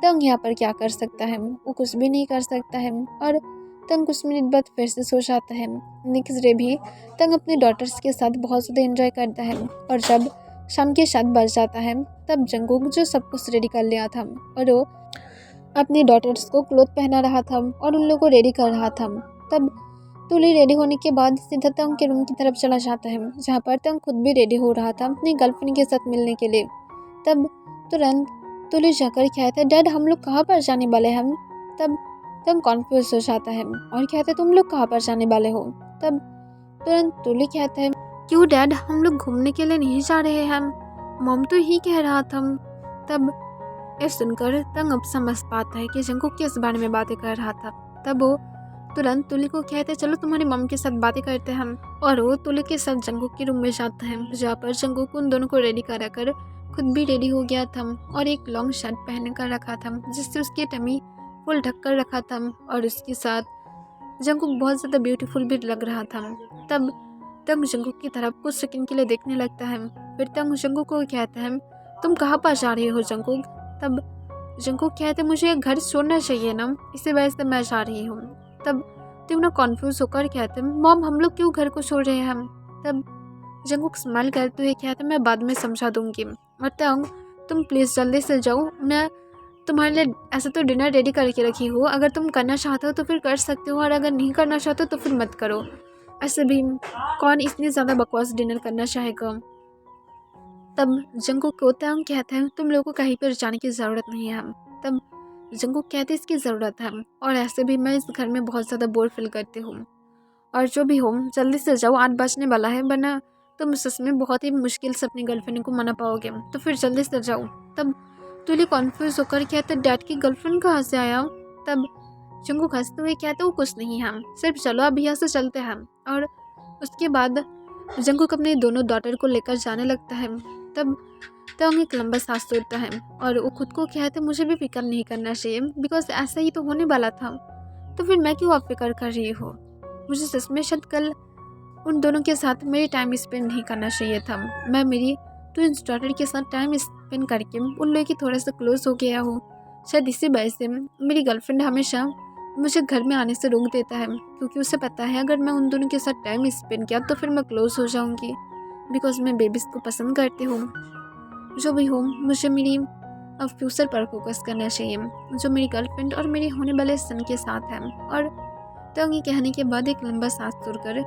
तंग यहाँ पर क्या कर सकता है? वो कुछ भी नहीं कर सकता है। और तंग कुछ मिनट बाद फिर से सो जाता है। नेक्स्ट डे भी तंग अपने डॉटर्स के साथ बहुत ज़्यादा एंजॉय करता है। और जब शाम के 7 बज जाता है, तब जंकुक जो सब कुछ रेडी कर लिया था और वो अपनी डॉटर्स को क्लोथ पहना रहा था और उन लोगों को रेडी कर रहा था। तब तुली रेडी होने के बाद सीधा तंग के रूम की तरफ चला जाता है, जहाँ पर तंग खुद भी रेडी हो रहा था अपनी गर्लफ्रेंड के साथ मिलने के लिए। तब तुरंत तुली जाकर कहता है, डैड हम लोग कहाँ पर जाने वाले हैं? तब तंग कॉन्फ्यूज हो जाता है और कहता है, तुम लोग कहाँ पर जाने वाले हो? तब तुरंत तुली कहता है, क्यों डैड, हम लोग घूमने के लिए नहीं जा रहे हैं, मॉम तो ही कह रहा था। तब ये सुनकर तंग अब समझ पाता है कि जंकुक किस बारे में बातें कर रहा था। तब वो तुरंत तुली को कहते हैं, चलो तुम्हारी मम के साथ बातें करते हैं हम। और वो तुली के साथ जंकुक के रूम में जाता है, जहाँ पर जंकुक उन दोनों को रेडी करा कर खुद भी रेडी हो गया था और एक लॉन्ग शर्ट पहन कर रखा था, जिससे उसकी टमी फुल ढक कर रखा था और उसके साथ जंकुक बहुत ज़्यादा ब्यूटीफुल भी लग रहा था। तब तंग जंकुक की तरफ कुछ सेकंड के लिए देखने लगता है। फिर तंग जंकुक को कहता है, तुम कहाँ पर जा रहे हो जंकुक? तब जंकुक कहते, मुझे घर छोड़ना चाहिए ना, इसी वजह से मैं जा रही हूँ। तब तीनों कॉन्फ्यूज होकर कहते, मॉम हम लोग क्यों घर को छोड़ रहे हैं? तब जंकुक स्माइल करते हुए कहते, मैं बाद में समझा दूंगी। और तंग, तुम प्लीज़ जल्दी से जाओ, मैं तुम्हारे लिए ऐसे तो डिनर रेडी करके रखी हो, अगर तुम करना चाहते हो तो फिर कर सकते हो और अगर नहीं करना चाहते हो तो फिर मत करो। ऐसे भी कौन इतनी ज़्यादा बकवास डिनर करना चाहेगा? तब जंकुक को तंग कहते हैं, तुम लोगों को कहीं पर जाने की ज़रूरत नहीं है। तब जंकुक कहते, इसकी ज़रूरत है और ऐसे भी मैं इस घर में बहुत ज़्यादा बोर फील करती हूँ। और जो भी हो जल्दी से जाओ, 8 बजने वाला है, वरना तुम सच में बहुत ही मुश्किल से अपनी गर्लफ्रेंड को मना पाओगे, तो फिर जल्दी से जाओ। तब तुली कॉन्फ्यूज होकर कहते, डैड की गर्लफ्रेंड कहाँ से आया? तब जंकुक हंसते हुए कहते, वो कुछ नहीं है, सिर्फ चलो अब यहाँ से चलते हैं। और उसके बाद जंकुक अपने दोनों डॉटर को लेकर जाने लगता है। तब तंग एक लंबा सांस छोड़ता है और वो खुद को कहते, मुझे भी फिक्र नहीं करना चाहिए, बिकॉज ऐसा ही तो होने वाला था, तो फिर मैं क्यों अब फिक्र कर रही हूँ? मुझे सच में शायद कल उन दोनों के साथ मेरी टाइम स्पेंड नहीं करना चाहिए था। मैं मेरी ट्विंस डॉटर के साथ टाइम स्पेंड करके उन लोगों की थोड़ा सा क्लोज हो गया हूँ। शायद इसी वजह से मेरी गर्लफ्रेंड हमेशा मुझे घर में आने से रोक देता है, क्योंकि उसे पता है अगर मैं उन दोनों के साथ टाइम स्पेंड किया तो फिर मैं क्लोज हो जाऊँगी, बिकॉज मैं बेबीज़ को पसंद करती हूँ। जो भी हो मुझे मेरी अब फ्यूचर पर फोकस करना चाहिए, जो मेरी गर्लफ्रेंड और मेरे होने वाले सन के साथ है। और तंग ये कहने के बाद एक लंबा सांस छोड़कर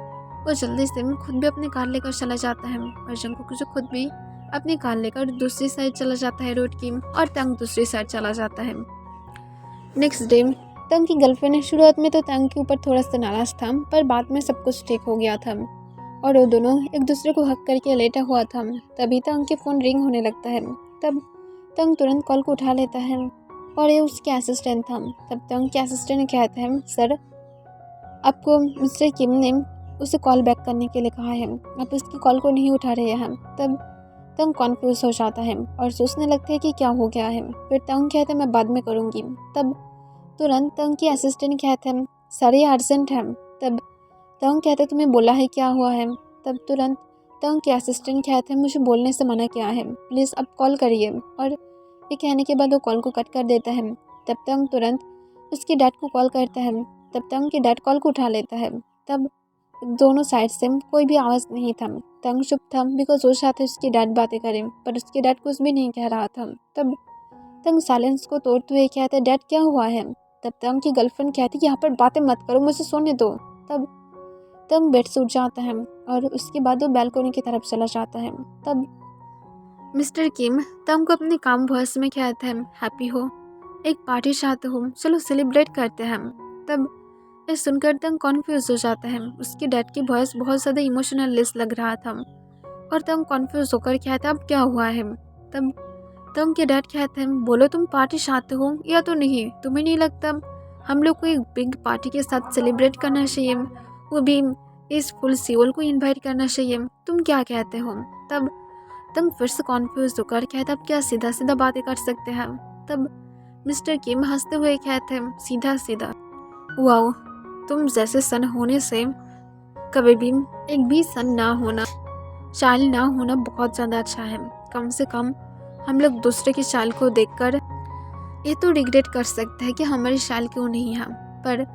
वो जल्दी से खुद भी अपनी कार लेकर चला जाता है और जंकुक जो खुद भी अपनी कार लेकर दूसरी साइड चला जाता है रोड की, और तंग दूसरी साइड चला जाता है। नेक्स्ट डे तंग की गर्लफ्रेंड शुरुआत में तो तंग के ऊपर थोड़ा सा नाराज था, पर बाद में सब कुछ ठीक हो गया था और वो दोनों एक दूसरे को हक करके लेटा हुआ था। तभी तंग के फ़ोन रिंग होने लगता है। तब तंग तुरंत कॉल को उठा लेता है और ये उसके असिस्टेंट था। तब तंग के असिस्टेंट कहते हैं, सर आपको मिस्टर किम ने उसे कॉल बैक करने के लिए कहा है, आप उसकी कॉल को नहीं उठा रहे हैं। तब तंग कॉन्फ्यूज हो जाता है और सोचने लगता है कि क्या हो गया है। फिर तंग कहते हैं, मैं बाद में करूँगी। तब तुरंत तंग की असिस्टेंट कहते हैं, सर ये अर्जेंट है। तब तंग कहते, तुम्हें बोला है क्या हुआ है? तब तुरंत तंग के असिस्टेंट कहते हैं मुझे बोलने से मना किया है, प्लीज़ अब कॉल करिए। और ये कहने के बाद वो कॉल को कट कर देता है। तब तंग तुरंत उसके डैड को कॉल करता है। तब तंग के डैड कॉल को उठा लेता है। तब दोनों साइड से कोई भी आवाज़ नहीं था। तंग चुप था बिकॉज वो चाहते उसके डैड बातें करें, पर उसके डैड कुछ भी नहीं कह रहा था। तब तंग साइलेंस को तोड़ते हुए कहता है डैड क्या हुआ है। तब तंग की गर्लफ्रेंड कहती कि यहाँ पर बातें मत करो, मुझे सोने दो। तब तंग बेड से उठ जाता है और उसके बाद वो बैल्कनी की तरफ चला जाता है। तब मिस्टर किम तंग को अपने काम वॉइस में कहते हैं हैप्पी हो, एक पार्टी चाहते हो, चलो सेलिब्रेट करते हैं। तब ये सुनकर तंग कॉन्फ्यूज हो जाता है। उसके डैड की वॉइस बहुत ज़्यादा इमोशनल लेस लग रहा था और तंग कॉन्फ्यूज होकर कहता है अब क्या हुआ है। तब तंग के डैड कहते हैं बोलो तुम पार्टी चाहते हो या तो नहीं, तुम्हें नहीं लगता हम लोग को एक बिग पार्टी के साथ सेलिब्रेट करना चाहिए, वो भी इस फुल सियोल को इनवाइट करना चाहिए, तुम क्या कहते हो। तब तंग फिर से कॉन्फ्यूज होकर कहता अब क्या सीधा सीधा बातें कर सकते हैं। तब मिस्टर किम हंसते हुए कहते हैं सीधा सीधा, वाओ तुम जैसे सन होने से कभी भी एक भी सन ना होना, चाइल्ड ना होना बहुत ज़्यादा अच्छा है। कम से कम हम लोग दूसरे की चाइल्ड को देखकर ये तो रिग्रेट कर सकते हैं कि हमारी चाइल्ड क्यों नहीं है, पर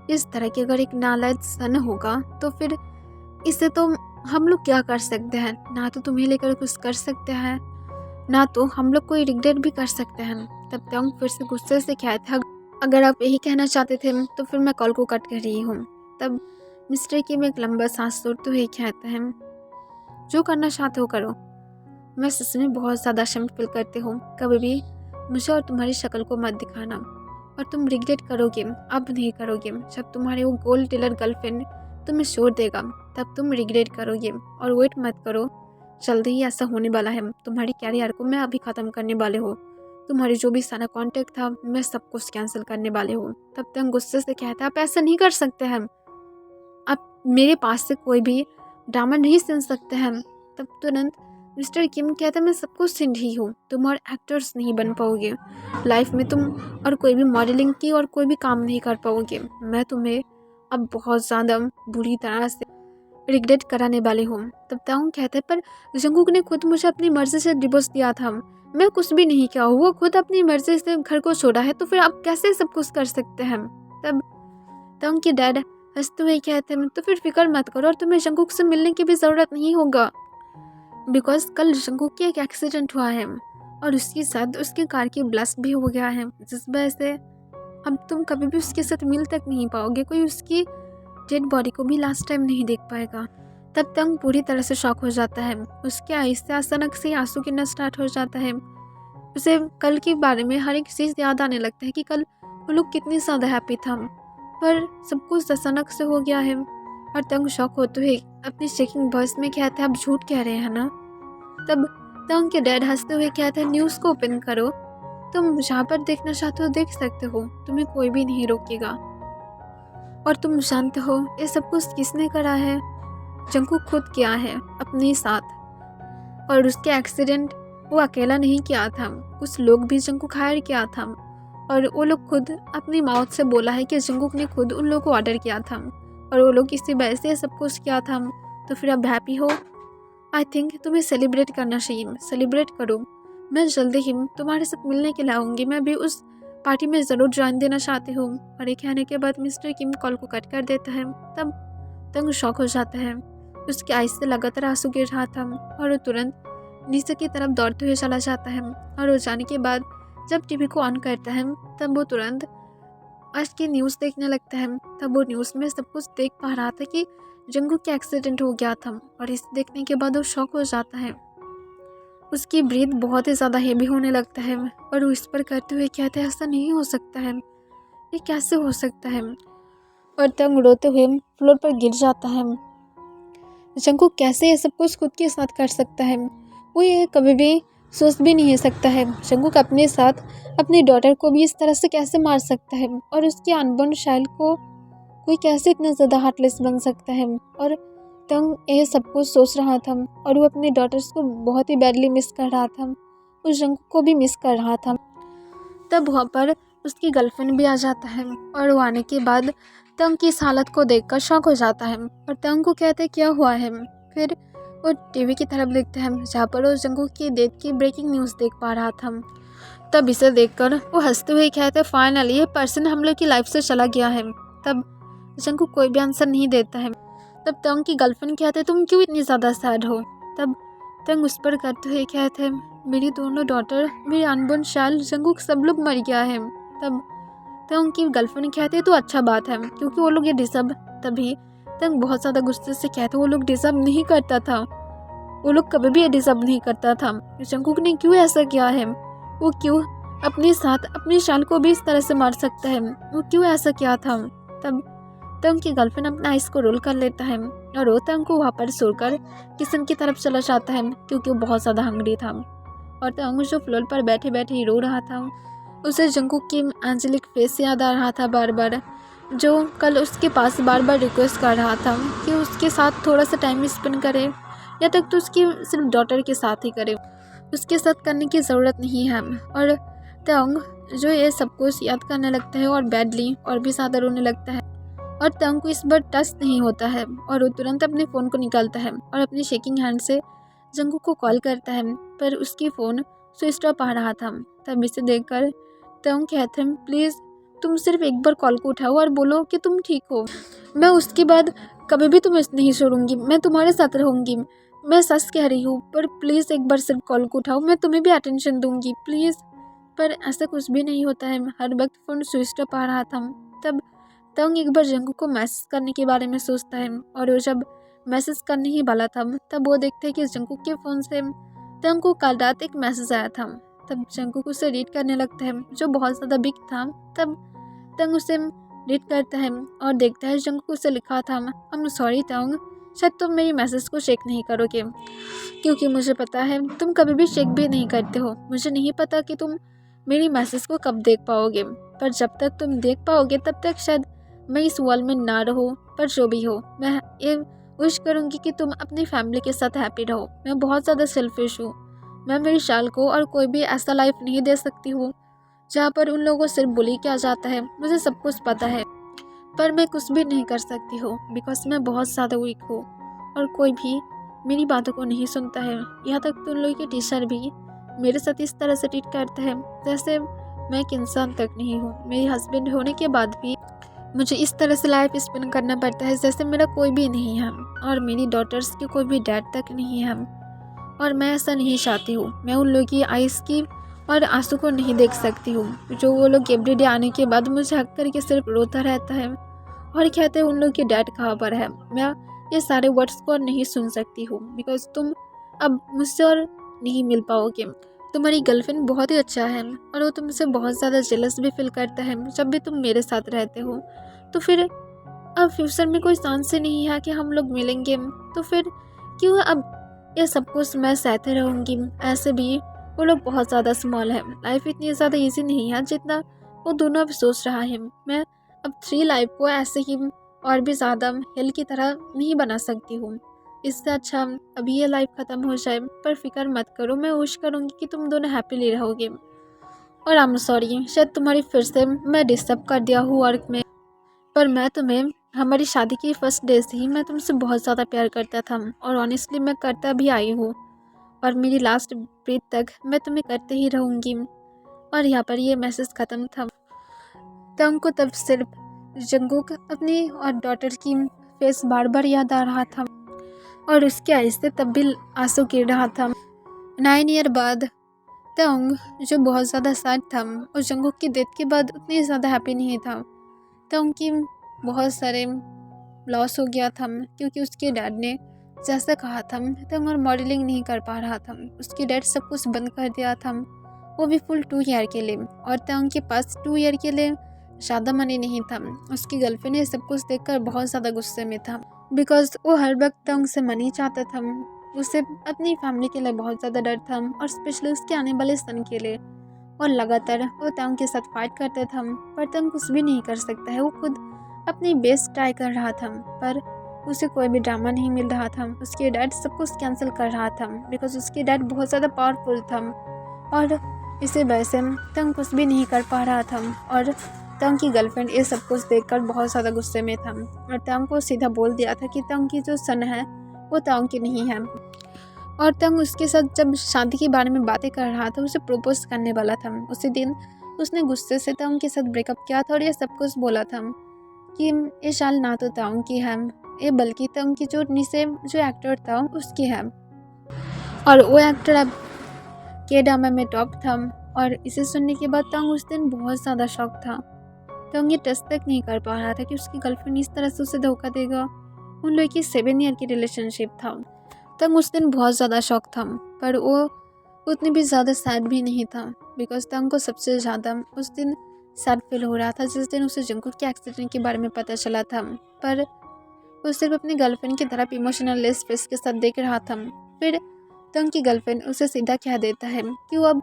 इस तरह की अगर एक नालायक सन होगा तो फिर इससे तो हम लोग क्या कर सकते हैं, ना तो तुम्हें लेकर कुछ कर सकते हैं, ना तो हम लोग कोई रिग्रेट भी कर सकते हैं। तब तंग फिर से गुस्से से कहता है अगर आप यही कहना चाहते थे तो फिर मैं कॉल को कट कर रही हूँ। तब मिस्टर किम एक लंबा सांस छोड़ते हुए कहते हैं जो करना चाहते हो करो, मैं सच में बहुत ज़्यादा शर्म फील करती हूँ, कभी भी मुझे और तुम्हारी शक्ल को मत दिखाना, और तुम रिग्रेट करोगे, अब नहीं करोगे, जब तुम्हारे वो गोल्ड टेलर गर्लफ्रेंड तुम्हें छोड़ देगा तब तुम रिग्रेट करोगे। और वेट मत करो, जल्दी ही ऐसा होने वाला है, तुम्हारी कैरियर को मैं अभी ख़त्म करने वाले हो, तुम्हारी जो भी सारा कॉन्टैक्ट था मैं सब कुछ कैंसिल करने वाले हूँ। तब तक गुस्से से कहता है आप ऐसा नहीं कर सकते हैं, आप मेरे पास से कोई भी ड्रामा नहीं सुन सकते हैं। तब तुरंत मिस्टर किम कहता है मैं सब कुछ सुन रही हूँ, तुम और एक्टर्स नहीं बन पाओगे लाइफ में, तुम और कोई भी मॉडलिंग की और कोई भी काम नहीं कर पाओगे, मैं तुम्हें अब बहुत ज़्यादा बुरी तरह से रिग्रेट कराने वाले हूँ। तब ताऊं कहते हैं पर जंगकुक ने खुद मुझे अपनी मर्जी से डिवोर्स दिया था, मैं कुछ भी नहीं किया, वो खुद अपनी मर्जी से घर को छोड़ा है, तो फिर आप कैसे सब कुछ कर सकते हैं। तब ताऊं के डैड हंसते हुए कहते हैं तो फिर फिक्र मत करो और तुम्हें जंगकुक से मिलने की भी ज़रूरत नहीं होगा, बिकॉज कल जंगकुक की एक एक्सीडेंट हुआ है और उसके साथ उसके कार की ब्लास्ट भी हो गया है, जिस वजह से अब तुम कभी भी उसके साथ मिल तक नहीं पाओगे, कोई उसकी डेड बॉडी को भी लास्ट टाइम नहीं देख पाएगा। तब तंग पूरी तरह से शॉक हो जाता है, उसके आईज से अचानक से आंसू गिरना स्टार्ट हो जाता है, उसे कल के बारे में हर एक चीज़ याद आने लगता है कि कल वो लोग कितनी ज़्यादा हैप्पी था, पर सब कुछ अचानक से हो गया है। और तंग शॉक होते हुए अपनी शेकिंग वॉइस में कहता है आप झूठ कह रहे हैं ना। तब तंग के डैड हंसते हुए कहते हैं न्यूज़ को ओपन करो, तुम जहाँ पर देखना चाहते हो देख सकते हो, तुम्हें कोई भी नहीं रोकेगा, और तुम जानते हो ये सब कुछ किसने करा है, जंगकुक खुद किया है अपने साथ, और उसके एक्सीडेंट वो अकेला नहीं किया था, कुछ लोग भी जंगकुक हायर किया था, और वो लोग खुद अपनी माउथ से बोला है कि जंगकुक ने खुद उन लोगों को ऑर्डर किया था और वो लोग इसी वजह से सब कुछ किया था। तो फिर अब हैप्पी हो, आई थिंक तुम्हें सेलिब्रेट करना चाहिए, सेलिब्रेट करो, मैं जल्दी ही तुम्हारे साथ मिलने के लिए आऊँगी, मैं भी उस पार्टी में ज़रूर ज्वाइन देना चाहती हूँ। और ये कहने के बाद मिस्टर किम कॉल को कट कर देता है। तब तंग शॉक हो जाता है, उसकी आइज से लगातार आंसू गिर रहा था और वो तुरंत नीचे की तरफ दौड़ते हुए चला जाता है। और वो जाने के बाद जब टीवी को ऑन करता है तब वो तुरंत आज की न्यूज़ देखने लगता है। तब वो न्यूज़ में सब कुछ देख पा रहा था कि जंगकुक का एक्सीडेंट हो गया था, और इसे देखने के बाद वो शॉक हो जाता है, उसकी ब्रीथ बहुत ही ज़्यादा हेवी होने लगता है और वो इस पर करते हुए कहते हैं ऐसा नहीं हो सकता है, ये कैसे हो सकता है। और तंग रोते हुए फ्लोर पर गिर जाता है, जंगकुक कैसे ये सब कुछ खुद के साथ कर सकता है, वो ये कभी भी सोच भी नहीं सकता है, जंगकुक अपने साथ अपनी डॉटर को भी इस तरह से कैसे मार सकता है, और उसके अनबॉर्न चाइल्ड को कोई कैसे इतना ज़्यादा हार्टलेस बन सकता है। और तंग ये सब कुछ सोच रहा था और वो अपने डॉटर्स को बहुत ही बैडली मिस कर रहा था, उस जंगकुक को भी मिस कर रहा था। तब वहाँ पर उसकी गर्लफ्रेंड भी आ जाता है और वो आने के बाद तंग की इस हालत को देखकर शॉक हो जाता है और तंग को कहते क्या हुआ है। फिर वो टीवी की तरफ देखते हैं जहाँ पर वो जंगकुक की डेथ की ब्रेकिंग न्यूज़ देख पा रहा था। तब इसे देखकर वो हंसते हुए कहते फाइनली ये पर्सन हम लोग की लाइफ से चला गया है। तब जंगकुक कोई भी आंसर नहीं देता है। तब तंग की गर्लफ्रेंड कहते तुम क्यों इतनी ज़्यादा सैड हो। तब तंग उस पर करते हुए कहते मेरी दोनों डॉटर, मेरी अनबोर्न चाइल्ड, जंगकुक सब लोग मर गया है। तब तंग की गर्लफ्रेंड कहते तो अच्छा बात है क्योंकि वो लोग ये डिजर्व। तभी तंग बहुत ज़्यादा गुस्से से कहते वो लोग डिजर्व नहीं करता था, वो लोग कभी भी ये डिजर्व नहीं करता था। जंगकुक ने क्यों ऐसा किया है, वो क्यों अपने साथ अपनी शान को भी इस तरह से मार सकता है, वो क्यों ऐसा किया था। तब तंग की गर्लफ्रेंड अपना आइस को रोल कर लेता है और वो तंग को वहाँ पर सोकर किचन की तरफ चला जाता है क्योंकि वो बहुत ज़्यादा हंग्री था। और तंग जो फ्लोर पर बैठे बैठे ही रो रहा था, उसे जंगकुक की एंजेलिक फेस याद आ रहा था बार बार, जो कल उसके पास बार बार रिक्वेस्ट कर रहा था कि उसके साथ थोड़ा सा टाइम स्पेंड करे, या तक तो उसकी सिर्फ डॉटर के साथ ही करे, उसके साथ करने की ज़रूरत नहीं है। और तंग जो ये सब कुछ याद करने लगता है और बैडली और भी ज़्यादा रोने लगता है। और तंग को इस बार टच नहीं होता है और वो तुरंत अपने फ़ोन को निकालता है और अपनी शेकिंग हैंड से जंगकुक को कॉल करता है, पर उसकी फ़ोन स्विच ऑफ आ रहा था। तब इसे देखकर तंग कहते हैं प्लीज़ तुम सिर्फ एक बार कॉल को उठाओ और बोलो कि तुम ठीक हो, मैं उसके बाद कभी भी तुम्हें नहीं छोड़ूंगी, मैं तुम्हारे साथ रहूँगी, मैं सच कह रही हूँ, पर प्लीज़ एक बार सिर्फ कॉल को उठाओ, मैं तुम्हें भी अटेंशन दूंगी प्लीज़। पर ऐसा कुछ भी नहीं होता है, हर वक्त फ़ोन स्विच ऑफ आ रहा था। तब तंग एक बार जंगकुक को मैसेज करने के बारे में सोचता है और वो जब मैसेज करने ही वाला था तब वो देखते हैं कि जंगकुक के फ़ोन से तंग को कल रात एक मैसेज आया था। तब जंगकुक उसे रीड करने लगता है जो बहुत ज़्यादा बिग था। तब तंग उसे रीड करता है और देखता है जंगकुक उसे लिखा था आई एम सॉरी तंग, शायद तुम मेरी मैसेज को चेक नहीं करोगे क्योंकि मुझे पता है तुम कभी भी चेक भी नहीं करते हो, मुझे नहीं पता कि तुम मेरी मैसेज को कब देख पाओगे, पर जब तक तुम देख पाओगे तब तक शायद मैं इस वर्ल्ड में ना रहो, पर जो भी हो मैं ये विश करूँगी कि तुम अपनी फैमिली के साथ हैप्पी रहो। मैं बहुत ज़्यादा सेल्फिश हूँ, मैं मेरी शाल को और कोई भी ऐसा लाइफ नहीं दे सकती हूँ जहाँ पर उन लोगों को सिर्फ बुली किया जाता है, मुझे सब कुछ पता है, पर मैं कुछ भी नहीं कर सकती हूँ बिकॉज मैं बहुत ज़्यादा वीक हूँ और कोई भी मेरी बातों को नहीं सुनता है। यहाँ तक तो उन लोगों के टीचर भी मेरे साथ इस तरह से ट्रीट करते हैं जैसे मैं एक इंसान तक नहीं हूँ। मेरे हस्बैंड होने के बाद भी मुझे इस तरह से लाइफ स्पेंड करना पड़ता है जैसे मेरा कोई भी नहीं है और मेरी डॉटर्स के कोई भी डैड तक नहीं है, और मैं ऐसा नहीं चाहती हूँ। मैं उन लोगों की आइज़ की और आंसू को नहीं देख सकती हूँ जो वो लोग एवरीडे आने के बाद मुझे हक करके सिर्फ रोता रहता है और कहते हैं उन लोग के डैड कहाँ पर है। मैं ये सारे वर्ड्स को नहीं सुन सकती हूँ बिकॉज तुम अब मुझसे और नहीं मिल पाओगे। तुम्हारी गर्लफ्रेंड बहुत ही अच्छा है और वो तुमसे बहुत ज़्यादा जेलस भी फील करता है जब भी तुम मेरे साथ रहते हो, तो फिर अब फ्यूचर में कोई चांस ही नहीं है कि हम लोग मिलेंगे, तो फिर क्यों अब ये सब कुछ मैं सहते रहूँगी। ऐसे भी वो लोग बहुत ज़्यादा स्मॉल है, लाइफ इतनी ज़्यादा ईजी नहीं है जितना वो दोनों अब सोच रहा है। मैं अब 3 लाइफ को ऐसे ही और भी ज़्यादा हेल की तरह नहीं बना सकती हूँ, इससे अच्छा अभी ये लाइफ ख़त्म हो जाए। पर फिक्र मत करो, मैं विश करूँगी कि तुम दोनों हैप्पीली रहोगे। और आई एम सॉरी शायद तुम्हारी फिर से मैं डिस्टर्ब कर दिया हूँ वर्क में, पर मैं तुम्हें हमारी शादी की फर्स्ट डे से ही मैं तुमसे बहुत ज़्यादा प्यार करता था और ऑनेस्टली मैं करता भी आई हूँ और मेरी लास्ट ब्रीथ तक मैं तुम्हें करते ही रहूँगी। और यहाँ पर ये मैसेज ख़त्म था। तंग को तब सिर्फ जंगकुक अपनी और डॉटर की फेस बार बार याद आ रहा था और उसके आइज़ से तब भी आंसू गिर रहा था। 9 ईयर बाद तंग जो बहुत ज़्यादा सैड था और जंगकुक की डेथ के बाद उतनी ज़्यादा हैप्पी नहीं था। तंग की बहुत सारे लॉस हो गया था क्योंकि उसके डैड ने जैसा कहा था तंग और मॉडलिंग नहीं कर पा रहा था, उसके डैड सब कुछ बंद कर दिया था, वो भी फुल 2 ईयर के लिए, और तंग के पास 2 ईयर के लिए ज़्यादा मनी नहीं था। उसकी गर्लफ्रेंड ये सब कुछ देखकर बहुत ज़्यादा गुस्से में था बिकॉज वो हर वक्त तंग से मनी चाहता था, उसे अपनी फैमिली के लिए बहुत ज़्यादा डर था और स्पेशली उसके आने वाले सन के लिए, और लगातार वो तंग के साथ फाइट करता था, पर तंग कुछ भी नहीं कर सकता है। वो खुद अपनी बेस्ट ट्राई कर रहा था पर उसे कोई भी ड्रामा नहीं मिल रहा था। उसके डैड सब कुछ कैंसिल कर रहा था बिकॉज उसके डैड बहुत ज़्यादा पावरफुल था और इसे वजह से तंग कुछ भी नहीं कर पा रहा था। और तंग की गर्लफ्रेंड ये सब कुछ देखकर बहुत ज़्यादा गुस्से में था और तंग को सीधा बोल दिया था कि तंग की जो सन है वो तांग की नहीं है। और तंग उसके साथ जब शादी के बारे में बातें कर रहा था, उसे प्रपोज करने वाला था। उसी दिन उसने गुस्से से तांग के साथ ब्रेकअप किया था और ये सब कुछ बोला था कि ये शाल ना तो तांग की है, ये बल्कि तांग की जो नीचे जो एक्टर था उसकी है। और वो एक्टर अब के ड्रामा में टॉप था। और इसे सुनने के बाद तांग उस दिन बहुत ज़्यादा शॉक था। तांग ये ट्रस्ट तक नहीं कर पा रहा था कि उसकी गर्लफ्रेंड इस तरह से उसे धोखा देगा। उन लोगों की 7 ईयर की रिलेशनशिप था। तंग उस दिन बहुत ज़्यादा शॉक था, पर वो उतनी भी ज़्यादा सैड भी नहीं था, बिकॉज तंग को सबसे ज़्यादा उस दिन सैड फील हो रहा था जिस दिन उसे जंकुक के एक्सीडेंट के बारे में पता चला था। पर वो सिर्फ अपनी गर्लफ्रेंड की तरफ इमोशनल लेस फेस के साथ देख रहा था। फिर तंग की गर्लफ्रेंड उसे सीधा कह देता है कि वो अब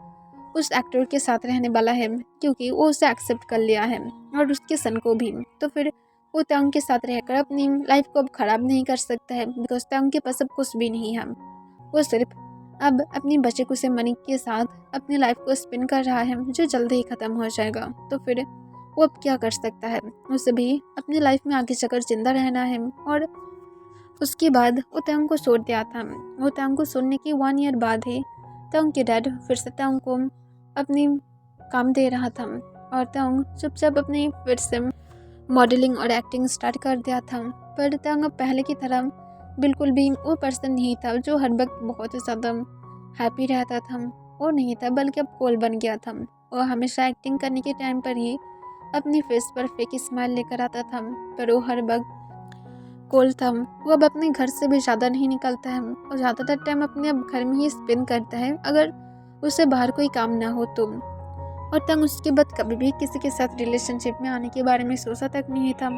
उस एक्टर के साथ रहने वाला है, क्योंकि वो उसे एक्सेप्ट कर लिया है और उसके सन को भी। तो फिर वो तंग के साथ रहकर अपनी लाइफ को अब ख़राब नहीं कर सकता है, बिकॉज तंग के पास अब कुछ भी नहीं है। वो सिर्फ अब अपनी बचे कुछ मनी के साथ अपनी लाइफ को स्पेंड कर रहा है, जो जल्दी ही ख़त्म हो जाएगा। तो फिर वो अब क्या कर सकता है, उसे भी अपनी लाइफ में आगे चलकर जिंदा रहना है। और उसके बाद वो तंग को छोड़ दिया था। वो तंग को छोड़ने के 1 ईयर बाद ही तंग के डैड फिर से तंग को अपनी काम दे रहा था और तंग चुपचाप अपनी फिर से मॉडलिंग और एक्टिंग स्टार्ट कर दिया था। पर तंग अब पहले की तरह बिल्कुल भी वो पर्सन नहीं था जो हर वक्त बहुत ही ज़्यादा हैप्पी रहता था। वो नहीं था, बल्कि अब कोल बन गया था। वो हमेशा एक्टिंग करने के टाइम पर ही अपनी फेस पर फेक स्माइल लेकर आता था, पर वो हर वक्त कोल था। वो अब अपने घर से भी ज़्यादा नहीं निकलता है और ज़्यादातर टाइम अपने अब घर में ही स्पेंड करता है, अगर उसे बाहर कोई काम ना हो तो। और तंग उसके बाद कभी भी किसी के साथ रिलेशनशिप में आने के बारे में सोचा तक नहीं था,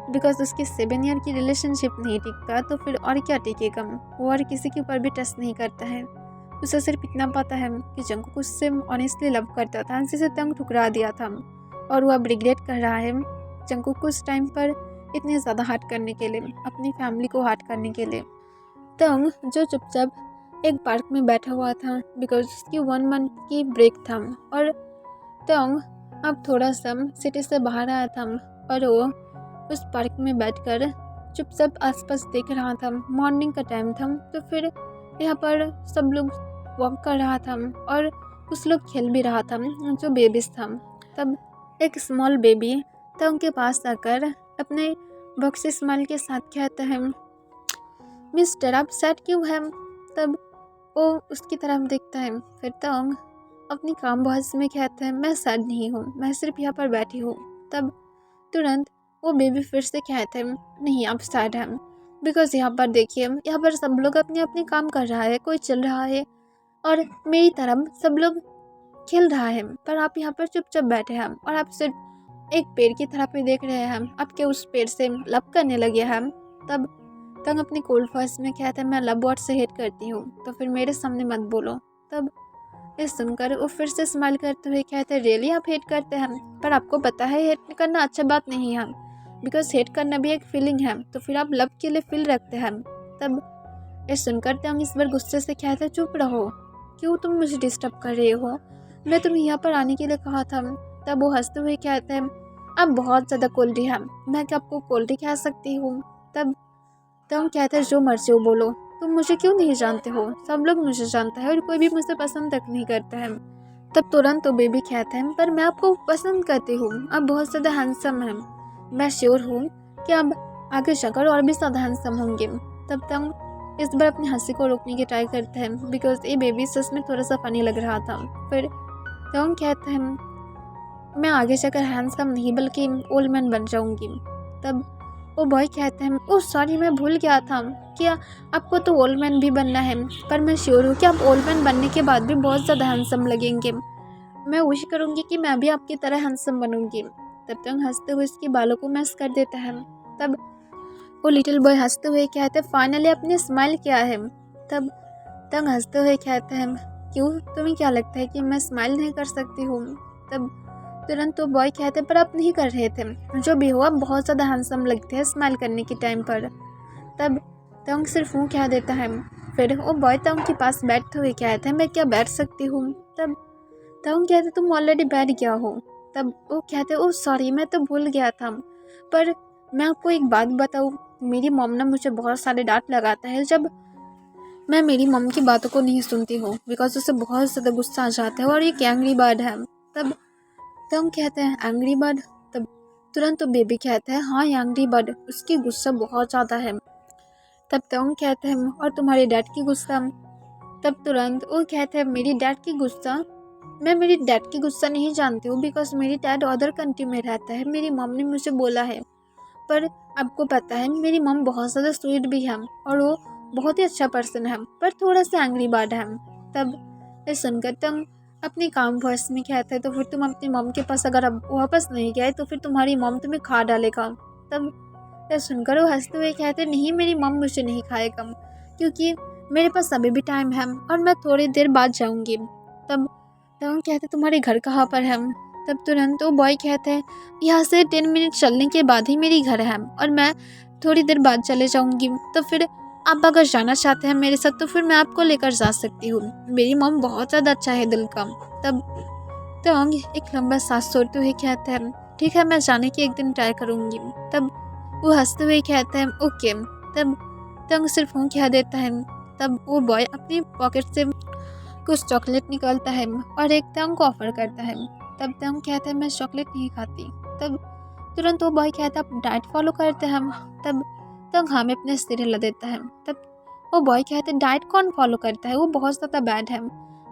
बिकॉज उसकी 7 ईयर की रिलेशनशिप नहीं टिकता तो फिर और क्या टिकेगा। वो और किसी के ऊपर भी ट्रस्ट नहीं करता है। उसे सिर्फ इतना पता है कि जंकुक उससे ऑनेस्टली लव करता था, जिसे तंग ठुकरा दिया था और वो अब रिग्रेट कर रहा है जंकुक को उस टाइम पर इतने ज़्यादा हार्ट करने के लिए, अपनी फैमिली को हार्ट करने के लिए। तंग जो चुपचाप एक पार्क में बैठा हुआ था, बिकॉज उसकी 1 मंथ की ब्रेक था। और तंग अब थोड़ा सा सिटी से बाहर आया था और वो उस पार्क में बैठकर चुपचाप आसपास देख रहा था। मॉर्निंग का टाइम था, तो फिर यहाँ पर सब लोग वॉक कर रहा था और कुछ लोग खेल भी रहा था, जो बेबीज था। तब एक स्मॉल बेबी तंग के पास आकर अपने बॉक्सी स्माइल के साथ कहता है, मिस्टर आप सैड क्यों हैं? तब वो उसकी तरफ देखता है। फिर तंग अपनी काम बॉस में कहता है, मैं सैड नहीं हूँ, मैं सिर्फ यहाँ पर बैठी हूँ। तब तुरंत वो बेबी फिर से कहते हैं, नहीं आप सैड हैं, बिकॉज यहाँ पर देखिए, यहाँ पर सब लोग अपने अपने काम कर रहा है, कोई चल रहा है और मेरी तरफ सब लोग खेल रहा है, पर आप यहाँ पर चुपचाप बैठे हैं और आप सिर्फ एक पेड़ की तरफ ही देख रहे हैं। आपके उस पेड़ से लव करने लगे हैं। तब तंग अपनी कोल्ड वॉइस में कहता है, मैं लव वर्ड से हेट करती हूँ, तो फिर मेरे सामने मत बोलो। तब ये सुनकर वो फिर से स्माइल करते हुए कहते हैं, रियली आप हेट करते हैं? पर आपको पता है हेट करना अच्छा बात नहीं है, बिकॉज हेट करना भी एक फीलिंग है, तो फिर आप लव के लिए फील रखते हैं। तब ये सुनकर तंग इस बार गुस्से से कहते हैं, चुप रहो, क्यों तुम मुझे डिस्टर्ब कर रहे हो, मैं तुम्हें यहाँ पर आने के लिए कहा था। तब वो हंसते हुए कहते हैं, आप बहुत ज़्यादा कोल्ड हैं, मैं क्या आपको कोल्ड कह सकती हूँ? तब तंग कहते हैं, जो मर्जी हो बोलो, तुम मुझे क्यों नहीं जानते हो, सब लोग मुझे जानता है और कोई भी मुझे पसंद तक नहीं करता है। तब तुरंत तो बेबी कहते हैं, पर मैं आपको पसंद करती हूँ, आप बहुत ज़्यादा हैंडसम हैं, मैं श्योर हूँ कि अब आगे चलकर और भी ज़्यादा हैंडसम होंगे। तब तंग इस बार अपनी हंसी को रोकने की ट्राई करते हैं, बिकॉज ये बेबी सच में थोड़ा सा फनी लग रहा था। फिर तंग कहते हैं, मैं आगे चलकर हैंडसम नहीं बल्कि ओल्ड मैन बन जाऊँगी। तब वो बॉय कहते हैं, ओह सॉरी मैं भूल गया था, क्या आपको तो ओल्ड मैन भी बनना है, पर मैं श्योर हूँ कि आप ओल्ड मैन बनने के बाद भी बहुत ज़्यादा हैंडसम लगेंगे, मैं विश करूँगी कि मैं भी आपकी तरह हैंडसम बनूँगी। तब तंग हंसते हुए इसके बालों को मैस कर देता है। तब वो लिटिल बॉय हंसते हुए कहते हैं, फाइनली अपनी स्माइल क्या है? तब तंग हंसते हुए कहते हैं, क्यों तुम्हें क्या लगता है कि मैं स्माइल नहीं कर सकती हूँ? तब तुरंत तो बॉय कहते, पर आप नहीं कर रहे थे, जो भी हो आप बहुत ज़्यादा हैंडसम लगते हैं स्माइल करने के टाइम पर। तब तंग सिर्फ हूँ कह देता है। फिर वो बॉय तंग के पास बैठते हुए कहते हैं, मैं क्या बैठ सकती हूँ? तब तंग कहते, तुम ऑलरेडी बैठ गया हो। तब वो कहते, ओह सॉरी मैं तो भूल गया था, पर मैं आपको एक बात बताऊँ, मेरी मॉम ना मुझे बहुत सारे डांट लगाता है जब मैं मेरी मॉम की बातों को नहीं सुनती हूँ, बिकॉज उसे बहुत ज़्यादा गुस्सा आ जाता है और ये एंग्री बर्ड है। तब हम कहते हैं एंग्री बर्ड। तब तुरंत तो बेबी कहते हैं हाँ एंग्री बर्ड, उसकी गुस्सा बहुत ज़्यादा है। तब हम कहते हैं और तुम्हारे डैड की गुस्सा। तब तुरंत वो कहते हैं मेरी डैड की गुस्सा, मैं मेरी डैड की गुस्सा नहीं जानती हूँ बिकॉज मेरी डैड अदर कंट्री में रहता है, मेरी मॉम ने मुझे बोला है। पर आपको पता है मेरी मॉम बहुत ज़्यादा स्वीट भी है और वो बहुत ही अच्छा पर्सन है, पर थोड़ा सा एंग्री बर्ड है। तब ये सुनकर तुम अपने काम वॉइस में कहते हैं तो फिर तुम अपनी मॉम के पास अगर अब वापस नहीं गए तो फिर तुम्हारी मॉम तुम्हें खा डालेगा। तब ये सुनकर वो हंसते हुए कहते नहीं मेरी मॉम मुझे नहीं खाएगा क्योंकि मेरे पास अभी भी टाइम है और मैं थोड़ी देर बाद जाऊंगी। तब हम कहते तुम्हारे घर कहाँ पर है। तब तुरंत वो बॉय कहते हैं यहाँ से 10 मिनट चलने के बाद ही मेरी घर है और मैं थोड़ी देर बाद चले जाऊंगी, तो फिर आप अगर जाना चाहते हैं मेरे साथ तो फिर मैं आपको लेकर जा सकती हूँ, मेरी मॉम बहुत ज़्यादा अच्छा है दिल का। तब तो हम एक लंबा सांस छोड़ते हुए कहते हैं ठीक है मैं जाने की एक दिन ट्राई करूँगी। तब वो हंसते हुए कहते हैं ओके। तब तंग सिर्फ हूँ कह देता है। तब वो बॉय अपनी पॉकेट से कुछ चॉकलेट निकालता है और एक तंग को ऑफर करता है। तब तंग कहते हैं मैं चॉकलेट नहीं खाती। तब तुरंत वो बॉय कहता है आप डाइट फॉलो करते हैं। तब तंग हाँ में अपने सिर हिला देता है। तब वो बॉय कहते हैं डाइट कौन फॉलो करता है, वो बहुत ज़्यादा बैड है,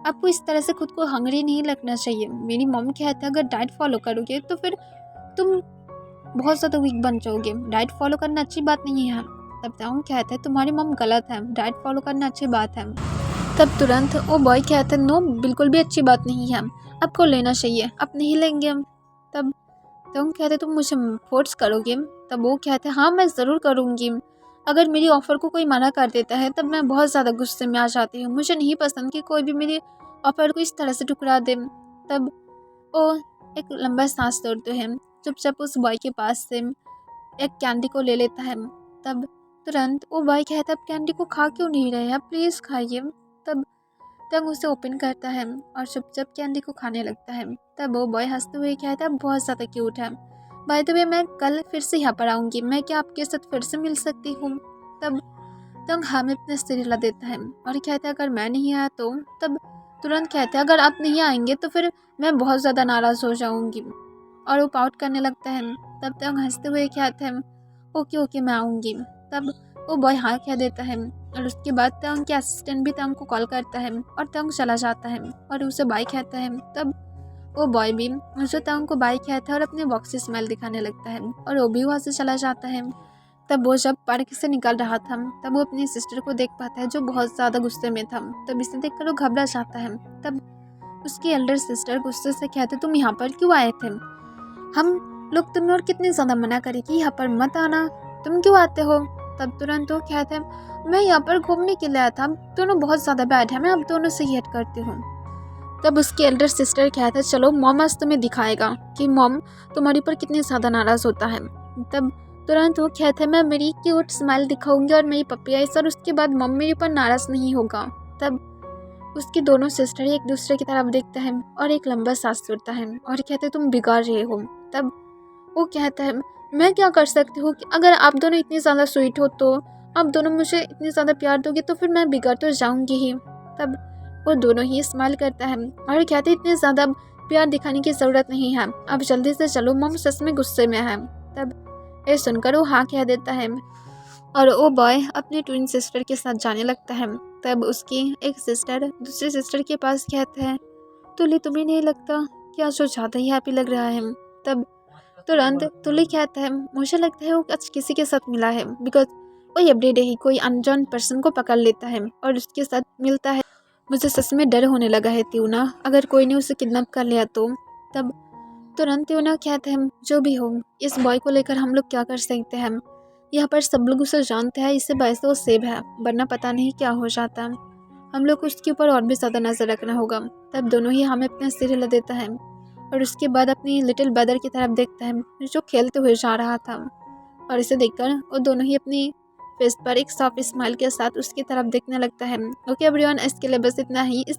आपको इस तरह से खुद को हंग्री नहीं लगना चाहिए। मेरी मॉम कहता है अगर डाइट फॉलो करोगे तो फिर तुम बहुत ज़्यादा वीक बन जाओगे, डाइट फॉलो करना अच्छी बात नहीं है। तब तंग कहते हैं तुम्हारी मॉम गलत है, डाइट फॉलो करना अच्छी बात है। तब तुरंत वो बॉय कहते हैं नो बिल्कुल भी अच्छी बात नहीं है, आपको लेना चाहिए, आप नहीं लेंगे। तब तुम कहते तुम मुझे फोर्स करोगे। तब वो कहते हैं हाँ मैं ज़रूर करूँगी, अगर मेरी ऑफ़र को कोई मना कर देता है तब मैं बहुत ज़्यादा गुस्से में आ जाती हूँ, मुझे नहीं पसंद कि कोई भी मेरी ऑफ़र को इस तरह से ठुकरा दे। तब वो एक लंबा सांस तोड़ते हैं, चुपचाप उस बॉय के पास से एक कैंडी को ले लेता है। तब तुरंत वो बॉय कहता है आप कैंडी को खा क्यों नहीं रहे हैं, प्लीज़ खाइए। तब तब उसे ओपन करता है और चुपचाप कैंडी को खाने लगता है। तब वो बॉय हंसते हुए कहता है बहुत ज़्यादा क्यूट है, बाय द वे मैं कल फिर से यहाँ पर आऊँगी, मैं क्या आपके साथ फिर से मिल सकती हूँ। तब तंग हाँ में अपने सिर हिला देता है और कहता है अगर मैं नहीं आया तो। तब तुरंत कहता है अगर आप नहीं आएंगे तो फिर मैं बहुत ज़्यादा नाराज़ हो जाऊँगी और वो पाउट करने लगता है। तब तंग हंसते हुए कहता है ओके ओके मैं आऊँगी। तब वो बॉय हाँ कह देता है और उसके बाद तंग के असिस्टेंट भी तंग को कॉल करता है और तंग चला जाता है और उसे बाय कहता है। तब वो बॉय भी उसे तंग को बाय कहता है और अपने बॉक्स से स्माइल दिखाने लगता है और वो भी वहाँ से चला जाता है। तब वो जब पार्क से निकल रहा था तब वो अपनी सिस्टर को देख पाता है जो बहुत ज़्यादा गुस्से में था। तब इसे देखकर वो घबरा जाता है। तब उसकी एल्डर सिस्टर गुस्से से कहते तुम यहाँ पर क्यों आए थे, हम लोग तुम्हें और कितने ज़्यादा मना करें कि यहाँ पर मत आना, तुम क्यों आते हो। तब तुरंत वो कहते हैं मैं यहाँ पर घूमने के लिए आया था, दोनों बहुत ज़्यादा बैड है, मैं अब दोनों से ही हट करती हूँ। तब उसकी एल्डर सिस्टर कहता है चलो मॉम आज तुम्हें दिखाएगा कि मॉम तुम्हारे ऊपर कितने ज़्यादा नाराज़ होता है। तब तुरंत वो कहता है मैं मेरी क्यूट स्माइल दिखाऊंगी और मेरी पप्पी आइस और उसके बाद मॉम मेरे ऊपर नाराज़ नहीं होगा। तब उसकी दोनों सिस्टर एक दूसरे की तरफ देखते हैं और एक लंबा सांस छोड़ता है और कहते हैं तुम बिगाड़ रहे हो। तब वो कहता है मैं क्या कर सकती हूँ कि अगर आप दोनों इतनी ज़्यादा स्वीट हो तो आप दोनों मुझे इतनी ज़्यादा प्यार दोगे तो फिर मैं बिगड़ तो जाऊँगी ही। तब वो दोनों ही स्माइल करता है और कहते हैं इतने ज़्यादा प्यार दिखाने की ज़रूरत नहीं है, अब जल्दी से चलो मॉम सच में गुस्से में है। तब ये सुनकर वो हाँ कह देता है और वो बॉय अपनी ट्विन सिस्टर के साथ जाने लगता है। तब उसकी एक सिस्टर दूसरी सिस्टर के पास कहते हैं तुली तुम्हें नहीं लगता कि आज वो ज़्यादा ही हैप्पी लग रहा है। तब तुरंत तुली कहता है मुझे लगता है वो आज किसी के साथ मिला है, बिकॉज वो एवरीडे ही कोई अनजान पर्सन को पकड़ लेता है और उसके साथ मिलता है। मुझे सच में डर होने लगा है त्यूना, अगर कोई ने उसे किडनैप कर लिया तो। तब तुरंत त्यूना कहते हैं जो भी हो इस बॉय को लेकर हम लोग क्या कर सकते हैं, यहाँ पर सब लोग उसे जानते हैं, इससे वैसे वो सेव है वरना पता नहीं क्या हो जाता, हम लोग उसके ऊपर और भी ज़्यादा नज़र रखना होगा। तब दोनों ही हमें अपना सिर हिला देता है और उसके बाद अपनी लिटिल ब्रदर की तरफ देखता है जो खेलते हुए जा रहा था और इसे देखकर वो दोनों ही अपनी फेस पर एक सॉफ्ट स्माइल के साथ उसकी तरफ देखने लगता है। ओके एवरीवन, इसके लिए बस इतना ही। इस